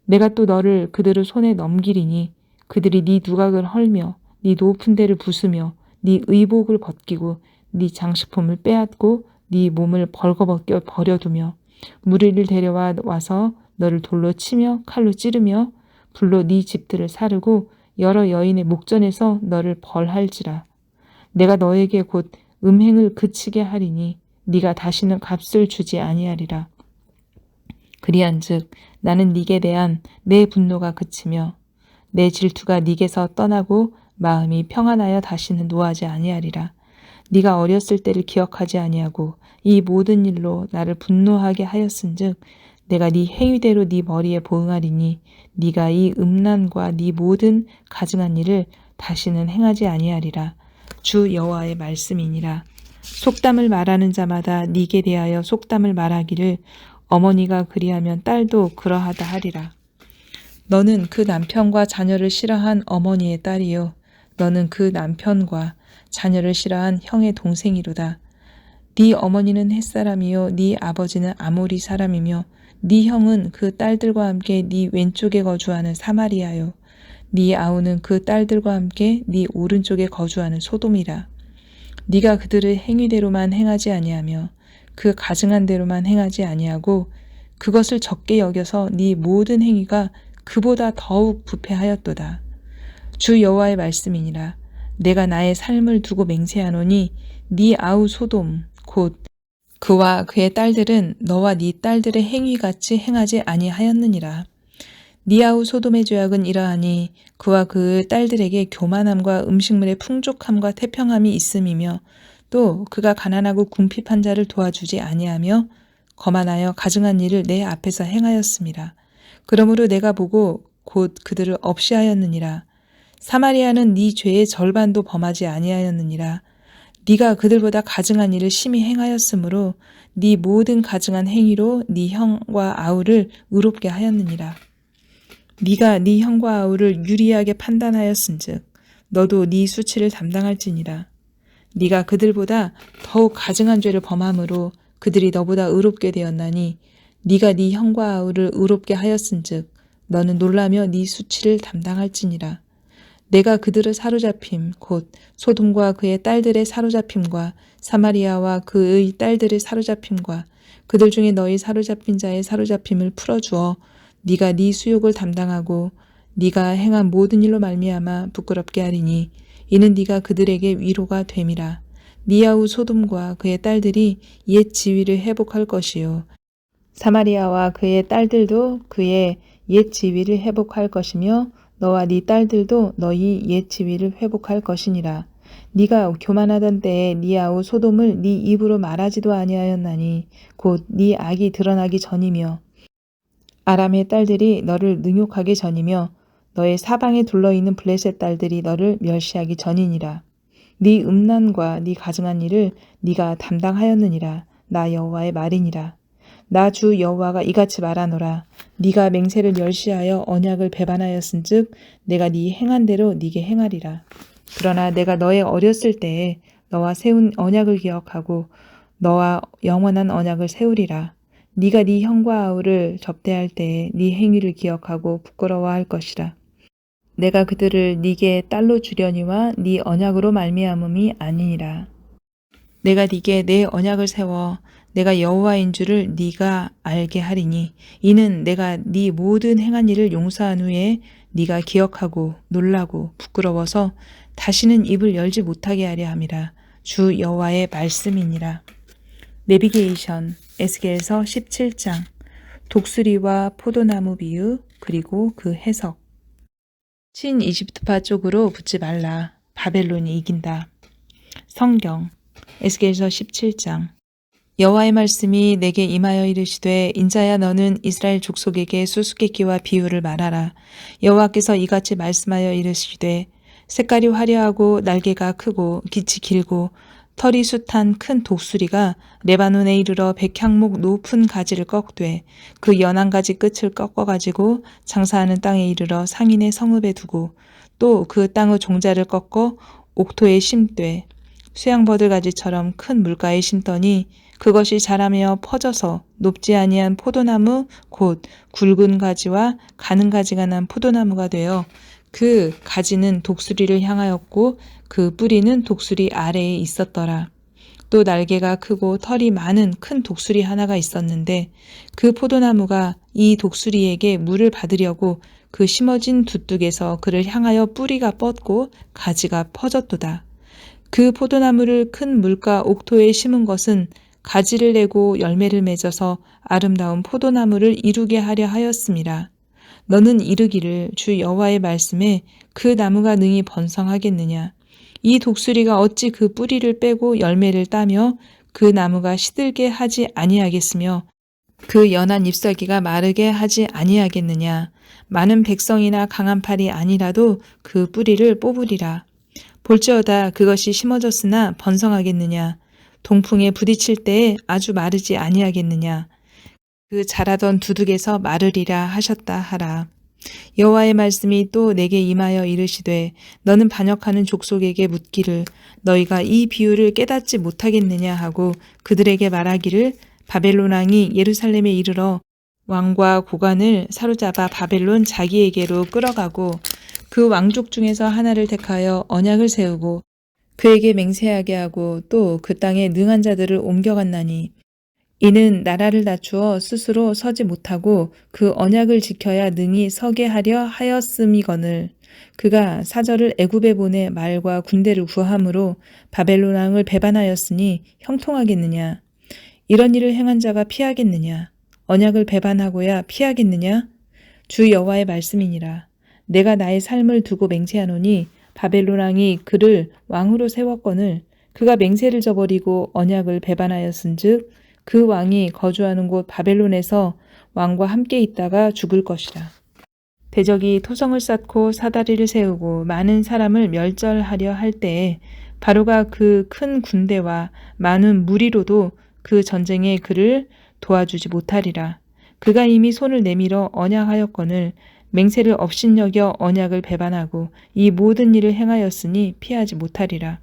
내가 또 너를 그들의 손에 넘기리니 그들이 네 누각을 헐며 네 높은 데를 부수며 네 의복을 벗기고 네 장식품을 빼앗고 네 몸을 벌거벗겨 버려두며 무리를 데려와 와서 너를 돌로 치며 칼로 찌르며 불로 네 집들을 사르고 여러 여인의 목전에서 너를 벌할지라. 내가 너에게 곧 음행을 그치게 하리니 네가 다시는 값을 주지 아니하리라. 그리한즉 나는 네게 대한 내 분노가 그치며 내 질투가 네게서 떠나고 마음이 평안하여 다시는 노하지 아니하리라. 네가 어렸을 때를 기억하지 아니하고 이 모든 일로 나를 분노하게 하였은즉 내가 네 행위대로 네 머리에 보응하리니 네가 이 음란과 네 모든 가증한 일을 다시는 행하지 아니하리라. 주 여호와의 말씀이니라. 속담을 말하는 자마다 네게 대하여 속담을 말하기를 어머니가 그리하면 딸도 그러하다 하리라. 너는 그 남편과 자녀를 싫어한 어머니의 딸이요 너는 그 남편과 자녀를 싫어한 형의 동생이로다. 네 어머니는 햇사람이요 네 아버지는 아모리 사람이며 네 형은 그 딸들과 함께 네 왼쪽에 거주하는 사마리아요 네 아우는 그 딸들과 함께 네 오른쪽에 거주하는 소돔이라. 네가 그들의 행위대로만 행하지 아니하며 그 가증한 대로만 행하지 아니하고 그것을 적게 여겨서 네 모든 행위가 그보다 더욱 부패하였도다. 주 여호와의 말씀이니라. 내가 나의 삶을 두고 맹세하노니 네 아우 소돔 곧 그와 그의 딸들은 너와 네 딸들의 행위같이 행하지 아니하였느니라. 네 아우 소돔의 죄악은 이러하니 그와 그 딸들에게 교만함과 음식물의 풍족함과 태평함이 있음이며 또 그가 가난하고 궁핍한 자를 도와주지 아니하며 거만하여 가증한 일을 내 앞에서 행하였음이라. 그러므로 내가 보고 곧 그들을 없이 하였느니라. 사마리아는 네 죄의 절반도 범하지 아니하였느니라. 네가 그들보다 가증한 일을 심히 행하였으므로 네 모든 가증한 행위로 네 형과 아우를 의롭게 하였느니라. 네가 네 형과 아우를 유리하게 판단하였은즉 너도 네 수치를 담당할지니라. 네가 그들보다 더욱 가증한 죄를 범함으로 그들이 너보다 의롭게 되었나니 네가 네 형과 아우를 의롭게 하였은즉 너는 놀라며 네 수치를 담당할지니라. 내가 그들을 사로잡힘 곧 소돔과 그의 딸들의 사로잡힘과 사마리아와 그의 딸들의 사로잡힘과 그들 중에 너희 사로잡힌 자의 사로잡힘을 풀어주어 네가 네 수욕을 담당하고 네가 행한 모든 일로 말미암아 부끄럽게 하리니 이는 네가 그들에게 위로가 됨이라. 네 아우 소돔과 그의 딸들이 옛 지위를 회복할 것이요 사마리아와 그의 딸들도 그의 옛 지위를 회복할 것이며 너와 네 딸들도 너희 옛 지위를 회복할 것이니라. 네가 교만하던 때에 네 아우 소돔을 네 입으로 말하지도 아니하였나니 곧 네 악이 드러나기 전이며 아람의 딸들이 너를 능욕하기 전이며 너의 사방에 둘러있는 블레셋 딸들이 너를 멸시하기 전이니라. 네 음란과 네 가증한 일을 네가 담당하였느니라. 나 여호와의 말이니라. 나 주 여호와가 이같이 말하노라. 네가 맹세를 멸시하여 언약을 배반하였은즉 내가 네 행한 대로 네게 행하리라. 그러나 내가 너의 어렸을 때에 너와 세운 언약을 기억하고 너와 영원한 언약을 세우리라. 네가 네 형과 아우를 접대할 때에 네 행위를 기억하고 부끄러워할 것이라. 내가 그들을 네게 딸로 주려니와 네 언약으로 말미암음이 아니니라. 내가 네게 내 언약을 세워 내가 여호와인 줄을 네가 알게 하리니 이는 내가 네 모든 행한 일을 용서한 후에 네가 기억하고 놀라고 부끄러워서 다시는 입을 열지 못하게 하려 함이라. 주 여호와의 말씀이니라. 내비게이션 에스겔서 17장 독수리와 포도나무 비유 그리고 그 해석. 친이집트파 쪽으로 붙지 말라. 바벨론이 이긴다. 성경 에스겔서 17장 여호와의 말씀이 내게 임하여 이르시되 인자야 너는 이스라엘 족속에게 수수께끼와 비유를 말하라. 여호와께서 이같이 말씀하여 이르시되 색깔이 화려하고 날개가 크고 깃이 길고 털이 숱한 큰 독수리가 레바논에 이르러 백향목 높은 가지를 꺾되 그 연한 가지 끝을 꺾어가지고 장사하는 땅에 이르러 상인의 성읍에 두고 또 그 땅의 종자를 꺾어 옥토에 심되 수양버들 가지처럼 큰 물가에 심더니 그것이 자라며 퍼져서 높지 아니한 포도나무 곧 굵은 가지와 가는 가지가 난 포도나무가 되어 그 가지는 독수리를 향하였고 그 뿌리는 독수리 아래에 있었더라. 또 날개가 크고 털이 많은 큰 독수리 하나가 있었는데 그 포도나무가 이 독수리에게 물을 받으려고 그 심어진 두둑에서 그를 향하여 뿌리가 뻗고 가지가 퍼졌도다. 그 포도나무를 큰 물가 옥토에 심은 것은 가지를 내고 열매를 맺어서 아름다운 포도나무를 이루게 하려 하였음이라. 너는 이르기를 주 여호와의 말씀에 그 나무가 능히 번성하겠느냐. 이 독수리가 어찌 그 뿌리를 빼고 열매를 따며 그 나무가 시들게 하지 아니하겠으며 그 연한 잎사귀가 마르게 하지 아니하겠느냐. 많은 백성이나 강한 팔이 아니라도 그 뿌리를 뽑으리라. 볼지어다 그것이 심어졌으나 번성하겠느냐. 동풍에 부딪힐 때에 아주 마르지 아니하겠느냐. 그 자라던 두둑에서 마르리라 하셨다 하라. 여호와의 말씀이 또 내게 임하여 이르시되 너는 반역하는 족속에게 묻기를 너희가 이 비유를 깨닫지 못하겠느냐 하고 그들에게 말하기를 바벨론 왕이 예루살렘에 이르러 왕과 고관을 사로잡아 바벨론 자기에게로 끌어가고 그 왕족 중에서 하나를 택하여 언약을 세우고 그에게 맹세하게 하고 또 그 땅에 능한 자들을 옮겨갔나니 이는 나라를 낮추어 스스로 서지 못하고 그 언약을 지켜야 능히 서게 하려 하였음이거늘 그가 사절을 애굽에 보내 말과 군대를 구함으로 바벨론 왕을 배반하였으니 형통하겠느냐. 이런 일을 행한 자가 피하겠느냐. 언약을 배반하고야 피하겠느냐. 주 여호와의 말씀이니라. 내가 나의 삶을 두고 맹세하노니 바벨론 왕이 그를 왕으로 세웠거늘 그가 맹세를 저버리고 언약을 배반하였은즉 그 왕이 거주하는 곳 바벨론에서 왕과 함께 있다가 죽을 것이라. 대적이 토성을 쌓고 사다리를 세우고 많은 사람을 멸절하려 할 때에 바로가 그 큰 군대와 많은 무리로도 그 전쟁에 그를 도와주지 못하리라. 그가 이미 손을 내밀어 언약하였거늘 맹세를 업신여겨 언약을 배반하고 이 모든 일을 행하였으니 피하지 못하리라.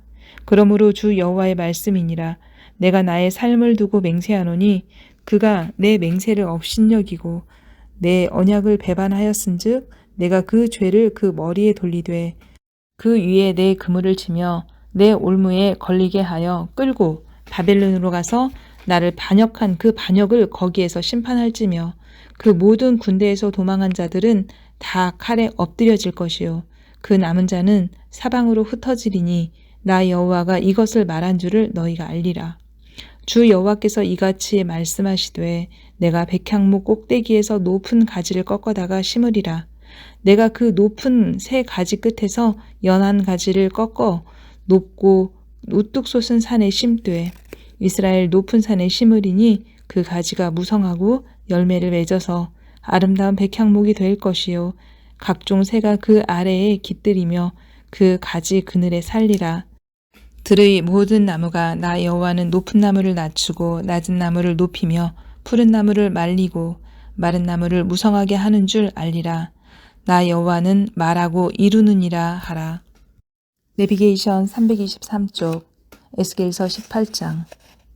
그러므로 주 여호와의 말씀이니라. 내가 나의 삶을 두고 맹세하노니 그가 내 맹세를 업신여기고 내 언약을 배반하였은즉 내가 그 죄를 그 머리에 돌리되 그 위에 내 그물을 치며 내 올무에 걸리게 하여 끌고 바벨론으로 가서 나를 반역한 그 반역을 거기에서 심판할지며 그 모든 군대에서 도망한 자들은 다 칼에 엎드려질 것이요 그 남은 자는 사방으로 흩어지리니 나 여호와가 이것을 말한 줄을 너희가 알리라. 주 여호와께서 이같이 말씀하시되 내가 백향목 꼭대기에서 높은 가지를 꺾어다가 심으리라. 내가 그 높은 새 가지 끝에서 연한 가지를 꺾어 높고 우뚝 솟은 산에 심되 이스라엘 높은 산에 심으리니 그 가지가 무성하고 열매를 맺어서 아름다운 백향목이 될 것이요 각종 새가 그 아래에 깃들이며 그 가지 그늘에 살리라. 들의 모든 나무가 나 여호와는 높은 나무를 낮추고 낮은 나무를 높이며 푸른 나무를 말리고 마른 나무를 무성하게 하는 줄 알리라. 나 여호와는 말하고 이루느니라 하라. 내비게이션 323쪽 에스겔서 18장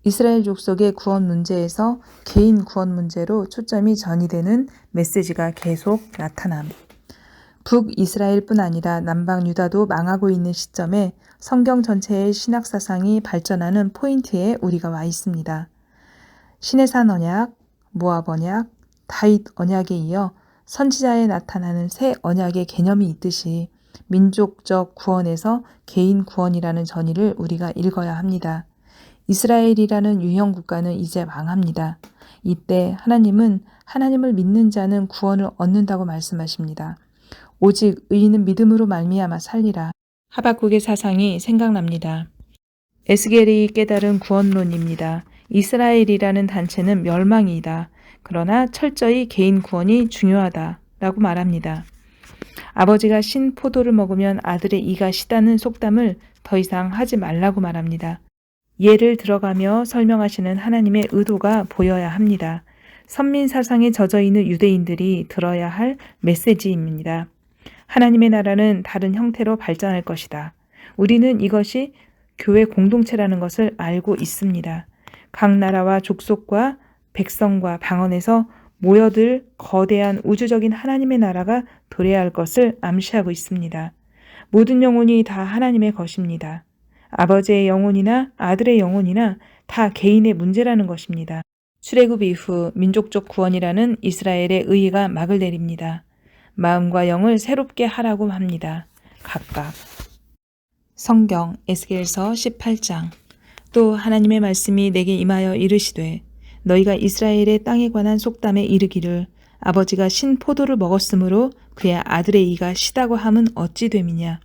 이스라엘 족속의 구원 문제에서 개인 구원 문제로 초점이 전이되는 메시지가 계속 나타남. 북이스라엘뿐 아니라 남방 유다도 망하고 있는 시점에 성경 전체의 신학 사상이 발전하는 포인트에 우리가 와 있습니다. 시내산 언약, 모압 언약, 다윗 언약에 이어 선지자에 나타나는 새 언약의 개념이 있듯이 민족적 구원에서 개인 구원이라는 전의를 우리가 읽어야 합니다. 이스라엘이라는 유형 국가는 이제 망합니다. 이때 하나님은 하나님을 믿는 자는 구원을 얻는다고 말씀하십니다. 오직 의인은 믿음으로 말미암아 살리라. 하박국의 사상이 생각납니다. 에스겔이 깨달은 구원론입니다. 이스라엘이라는 단체는 멸망이다. 그러나 철저히 개인 구원이 중요하다라고 말합니다. 아버지가 신 포도를 먹으면 아들의 이가 시다는 속담을 더 이상 하지 말라고 말합니다. 예를 들어가며 설명하시는 하나님의 의도가 보여야 합니다. 선민 사상에 젖어 있는 유대인들이 들어야 할 메시지입니다. 하나님의 나라는 다른 형태로 발전할 것이다. 우리는 이것이 교회 공동체라는 것을 알고 있습니다. 각 나라와 족속과 백성과 방언에서 모여들 거대한 우주적인 하나님의 나라가 도래할 것을 암시하고 있습니다. 모든 영혼이 다 하나님의 것입니다. 아버지의 영혼이나 아들의 영혼이나 다 개인의 문제라는 것입니다. 출애굽 이후 민족적 구원이라는 이스라엘의 의의가 막을 내립니다. 마음과 영을 새롭게 하라고 합니다. 각각. 성경 에스겔서 18장 또 하나님의 말씀이 내게 임하여 이르시되 너희가 이스라엘의 땅에 관한 속담에 이르기를 아버지가 신 포도를 먹었으므로 그의 아들의 이가 시다고 함은 어찌 됨이냐.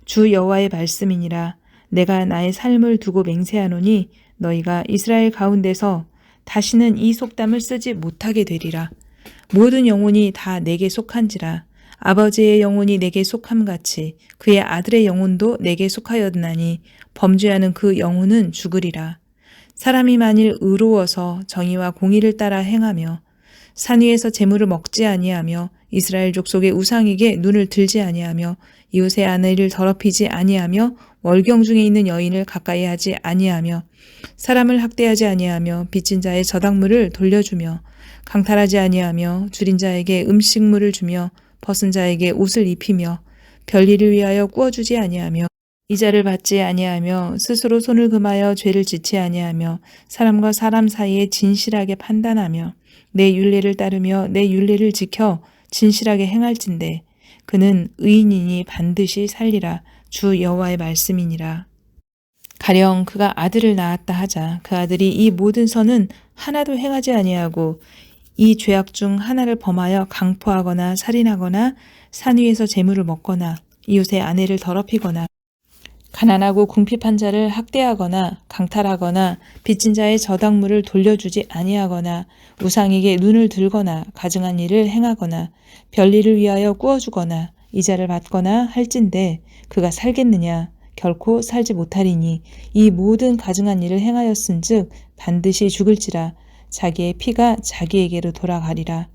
주 여호와의 말씀이니라. 내가 나의 삶을 두고 맹세하노니 너희가 이스라엘 가운데서 다시는 이 속담을 쓰지 못하게 되리라. 모든 영혼이 다 내게 속한지라. 아버지의 영혼이 내게 속함같이 그의 아들의 영혼도 내게 속하였나니 범죄하는 그 영혼은 죽으리라. 사람이 만일 의로워서 정의와 공의를 따라 행하며 산 위에서 재물을 먹지 아니하며 이스라엘 족속의 우상에게 눈을 들지 아니하며 이웃의 아내를 더럽히지 아니하며 월경 중에 있는 여인을 가까이 하지 아니하며 사람을 학대하지 아니하며 빚진 자의 저당물을 돌려주며 강탈하지 아니하며 줄인 자에게 음식물을 주며 벗은 자에게 옷을 입히며 별일을 위하여 꾸어주지 아니하며 이자를 받지 아니하며 스스로 손을 금하여 죄를 짓지 아니하며 사람과 사람 사이에 진실하게 판단하며 내 율례를 따르며 내 율례를 지켜 진실하게 행할진대 그는 의인이니 반드시 살리라. 주 여호와의 말씀이니라. 가령 그가 아들을 낳았다 하자 그 아들이 이 모든 선은 하나도 행하지 아니하고 이 죄악 중 하나를 범하여 강포하거나 살인하거나 산 위에서 재물을 먹거나 이웃의 아내를 더럽히거나 가난하고 궁핍한 자를 학대하거나 강탈하거나 빚진 자의 저당물을 돌려주지 아니하거나 우상에게 눈을 들거나 가증한 일을 행하거나 별일을 위하여 꾸어주거나 이자를 받거나 할진대 그가 살겠느냐 결코 살지 못하리니 이 모든 가증한 일을 행하였은즉 반드시 죽을지라 자기의 피가 자기에게로 돌아가리라.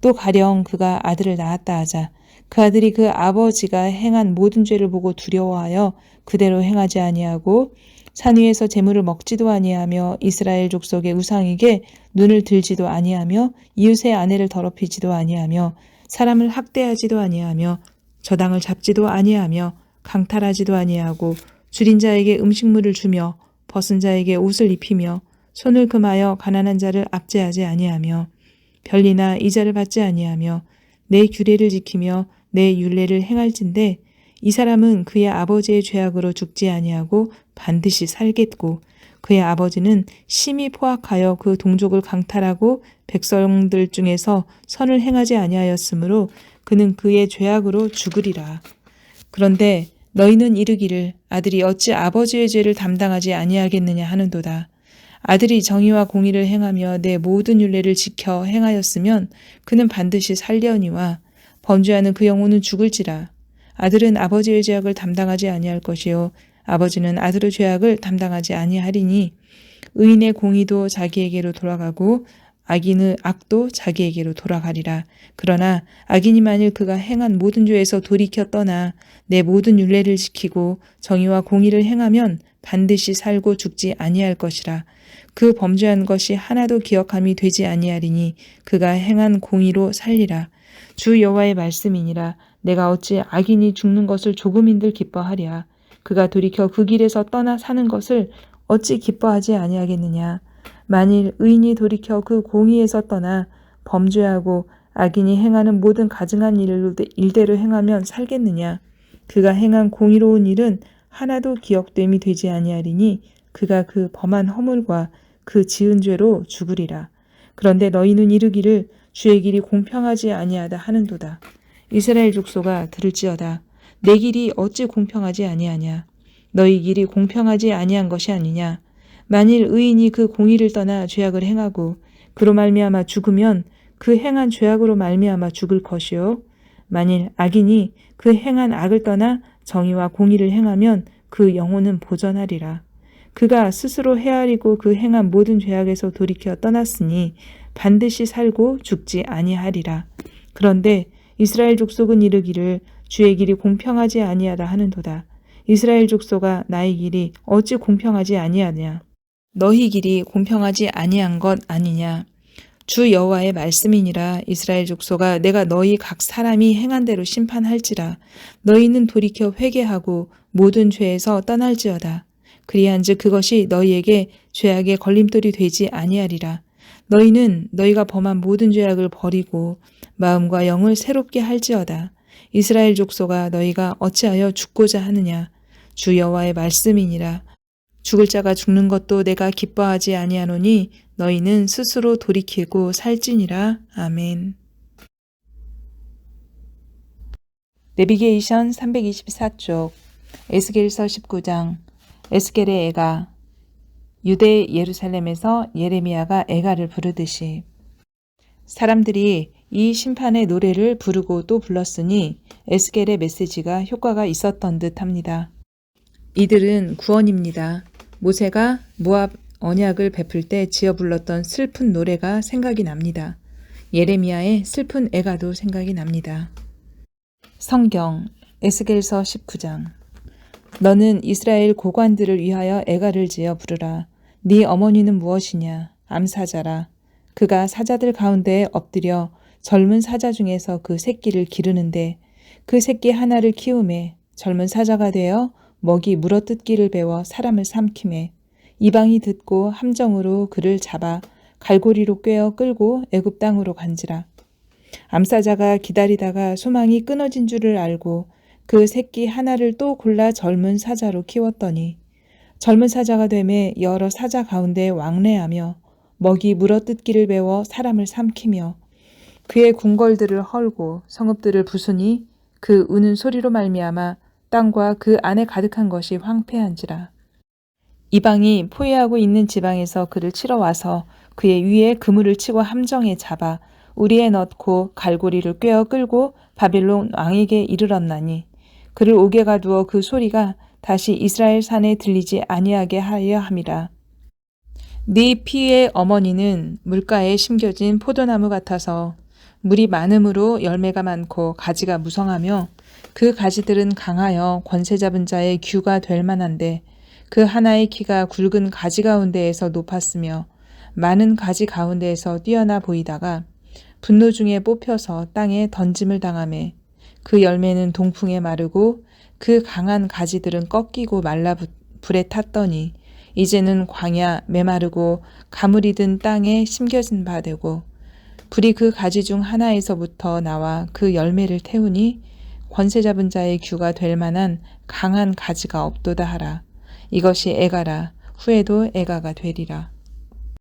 또 가령 그가 아들을 낳았다 하자 그 아들이 그 아버지가 행한 모든 죄를 보고 두려워하여 그대로 행하지 아니하고 산 위에서 재물을 먹지도 아니하며 이스라엘 족속의 우상에게 눈을 들지도 아니하며 이웃의 아내를 더럽히지도 아니하며 사람을 학대하지도 아니하며 저당을 잡지도 아니하며 강탈하지도 아니하고 줄인 자에게 음식물을 주며 벗은 자에게 옷을 입히며 손을 금하여 가난한 자를 압제하지 아니하며 별리나 이자를 받지 아니하며 내 규례를 지키며 내 율례를 행할진대 이 사람은 그의 아버지의 죄악으로 죽지 아니하고 반드시 살겠고 그의 아버지는 심히 포악하여 그 동족을 강탈하고 백성들 중에서 선을 행하지 아니하였으므로 그는 그의 죄악으로 죽으리라. 그런데 너희는 이르기를 아들이 어찌 아버지의 죄를 담당하지 아니하겠느냐 하는도다. 아들이 정의와 공의를 행하며 내 모든 율례를 지켜 행하였으면 그는 반드시 살려니와 범죄하는 그 영혼은 죽을지라. 아들은 아버지의 죄악을 담당하지 아니할 것이요 아버지는 아들의 죄악을 담당하지 아니하리니 의인의 공의도 자기에게로 돌아가고 악인의 악도 자기에게로 돌아가리라. 그러나 악인이 만일 그가 행한 모든 죄에서 돌이켜 떠나 내 모든 율례를 지키고 정의와 공의를 행하면 반드시 살고 죽지 아니할 것이라. 그 범죄한 것이 하나도 기억함이 되지 아니하리니 그가 행한 공의로 살리라. 주 여호와의 말씀이니라. 내가 어찌 악인이 죽는 것을 조금인들 기뻐하랴. 그가 돌이켜 그 길에서 떠나 사는 것을 어찌 기뻐하지 아니하겠느냐. 만일 의인이 돌이켜 그 공의에서 떠나 범죄하고 악인이 행하는 모든 가증한 일대로 행하면 살겠느냐. 그가 행한 공의로운 일은 하나도 기억됨이 되지 아니하리니 그가 그 범한 허물과 그 지은 죄로 죽으리라. 그런데 너희는 이르기를 주의 길이 공평하지 아니하다 하는도다. 이스라엘 족속아 들을지어다. 내 길이 어찌 공평하지 아니하냐. 너희 길이 공평하지 아니한 것이 아니냐. 만일 의인이 그 공의를 떠나 죄악을 행하고 그로 말미암아 죽으면 그 행한 죄악으로 말미암아 죽을 것이요. 만일 악인이 그 행한 악을 떠나 정의와 공의를 행하면 그 영혼은 보전하리라. 그가 스스로 헤아리고 그 행한 모든 죄악에서 돌이켜 떠났으니 반드시 살고 죽지 아니하리라. 그런데 이스라엘 족속은 이르기를 주의 길이 공평하지 아니하다 하는도다. 이스라엘 족속아 나의 길이 어찌 공평하지 아니하냐. 너희 길이 공평하지 아니한 것 아니냐. 주 여호와의 말씀이니라. 이스라엘 족속아 내가 너희 각 사람이 행한 대로 심판할지라. 너희는 돌이켜 회개하고 모든 죄에서 떠날지어다. 그리한즉 그것이 너희에게 죄악의 걸림돌이 되지 아니하리라. 너희는 너희가 범한 모든 죄악을 버리고 마음과 영을 새롭게 할지어다. 이스라엘 족속아 너희가 어찌하여 죽고자 하느냐. 주 여호와의 말씀이니라. 죽을 자가 죽는 것도 내가 기뻐하지 아니하노니 너희는 스스로 돌이키고 살지니라. 아멘. 내비게이션 324쪽 에스겔서 19장 에스겔의 애가 유대 예루살렘에서 예레미야가 애가를 부르듯이 사람들이 이 심판의 노래를 부르고 또 불렀으니 에스겔의 메시지가 효과가 있었던 듯합니다. 이들은 구원입니다. 모세가 모압 언약을 베풀 때 지어 불렀던 슬픈 노래가 생각이 납니다. 예레미야의 슬픈 애가도 생각이 납니다. 성경 에스겔서 19장. 너는 이스라엘 고관들을 위하여 애가를 지어 부르라. 네 어머니는 무엇이냐? 암사자라. 그가 사자들 가운데에 엎드려 젊은 사자 중에서 그 새끼를 기르는데 그 새끼 하나를 키우매 젊은 사자가 되어 먹이 물어뜯기를 배워 사람을 삼키매 이방이 듣고 함정으로 그를 잡아 갈고리로 꿰어 끌고 애굽 땅으로 간지라. 암사자가 기다리다가 소망이 끊어진 줄을 알고 그 새끼 하나를 또 골라 젊은 사자로 키웠더니 젊은 사자가 되매 여러 사자 가운데 왕래하며 먹이 물어뜯기를 배워 사람을 삼키며 그의 궁궐들을 헐고 성읍들을 부수니 그 우는 소리로 말미암아 땅과 그 안에 가득한 것이 황폐한지라. 이방이 포위하고 있는 지방에서 그를 치러 와서 그의 위에 그물을 치고 함정에 잡아 우리에 넣고 갈고리를 꿰어 끌고 바벨론 왕에게 이르렀나니 그를 옥에 가두어 그 소리가 다시 이스라엘 산에 들리지 아니하게 하려 함이라. 네 피의 어머니는 물가에 심겨진 포도나무 같아서 물이 많음으로 열매가 많고 가지가 무성하며 그 가지들은 강하여 권세 잡은 자의 규가 될 만한데 그 하나의 키가 굵은 가지 가운데에서 높았으며 많은 가지 가운데에서 뛰어나 보이다가 분노 중에 뽑혀서 땅에 던짐을 당하매 그 열매는 동풍에 마르고 그 강한 가지들은 꺾이고 말라 불에 탔더니 이제는 광야 메마르고 가물이 든 땅에 심겨진 바 되고 불이 그 가지 중 하나에서부터 나와 그 열매를 태우니 권세 잡은 자의 규가 될 만한 강한 가지가 없도다 하라. 이것이 애가라. 후에도 애가가 되리라.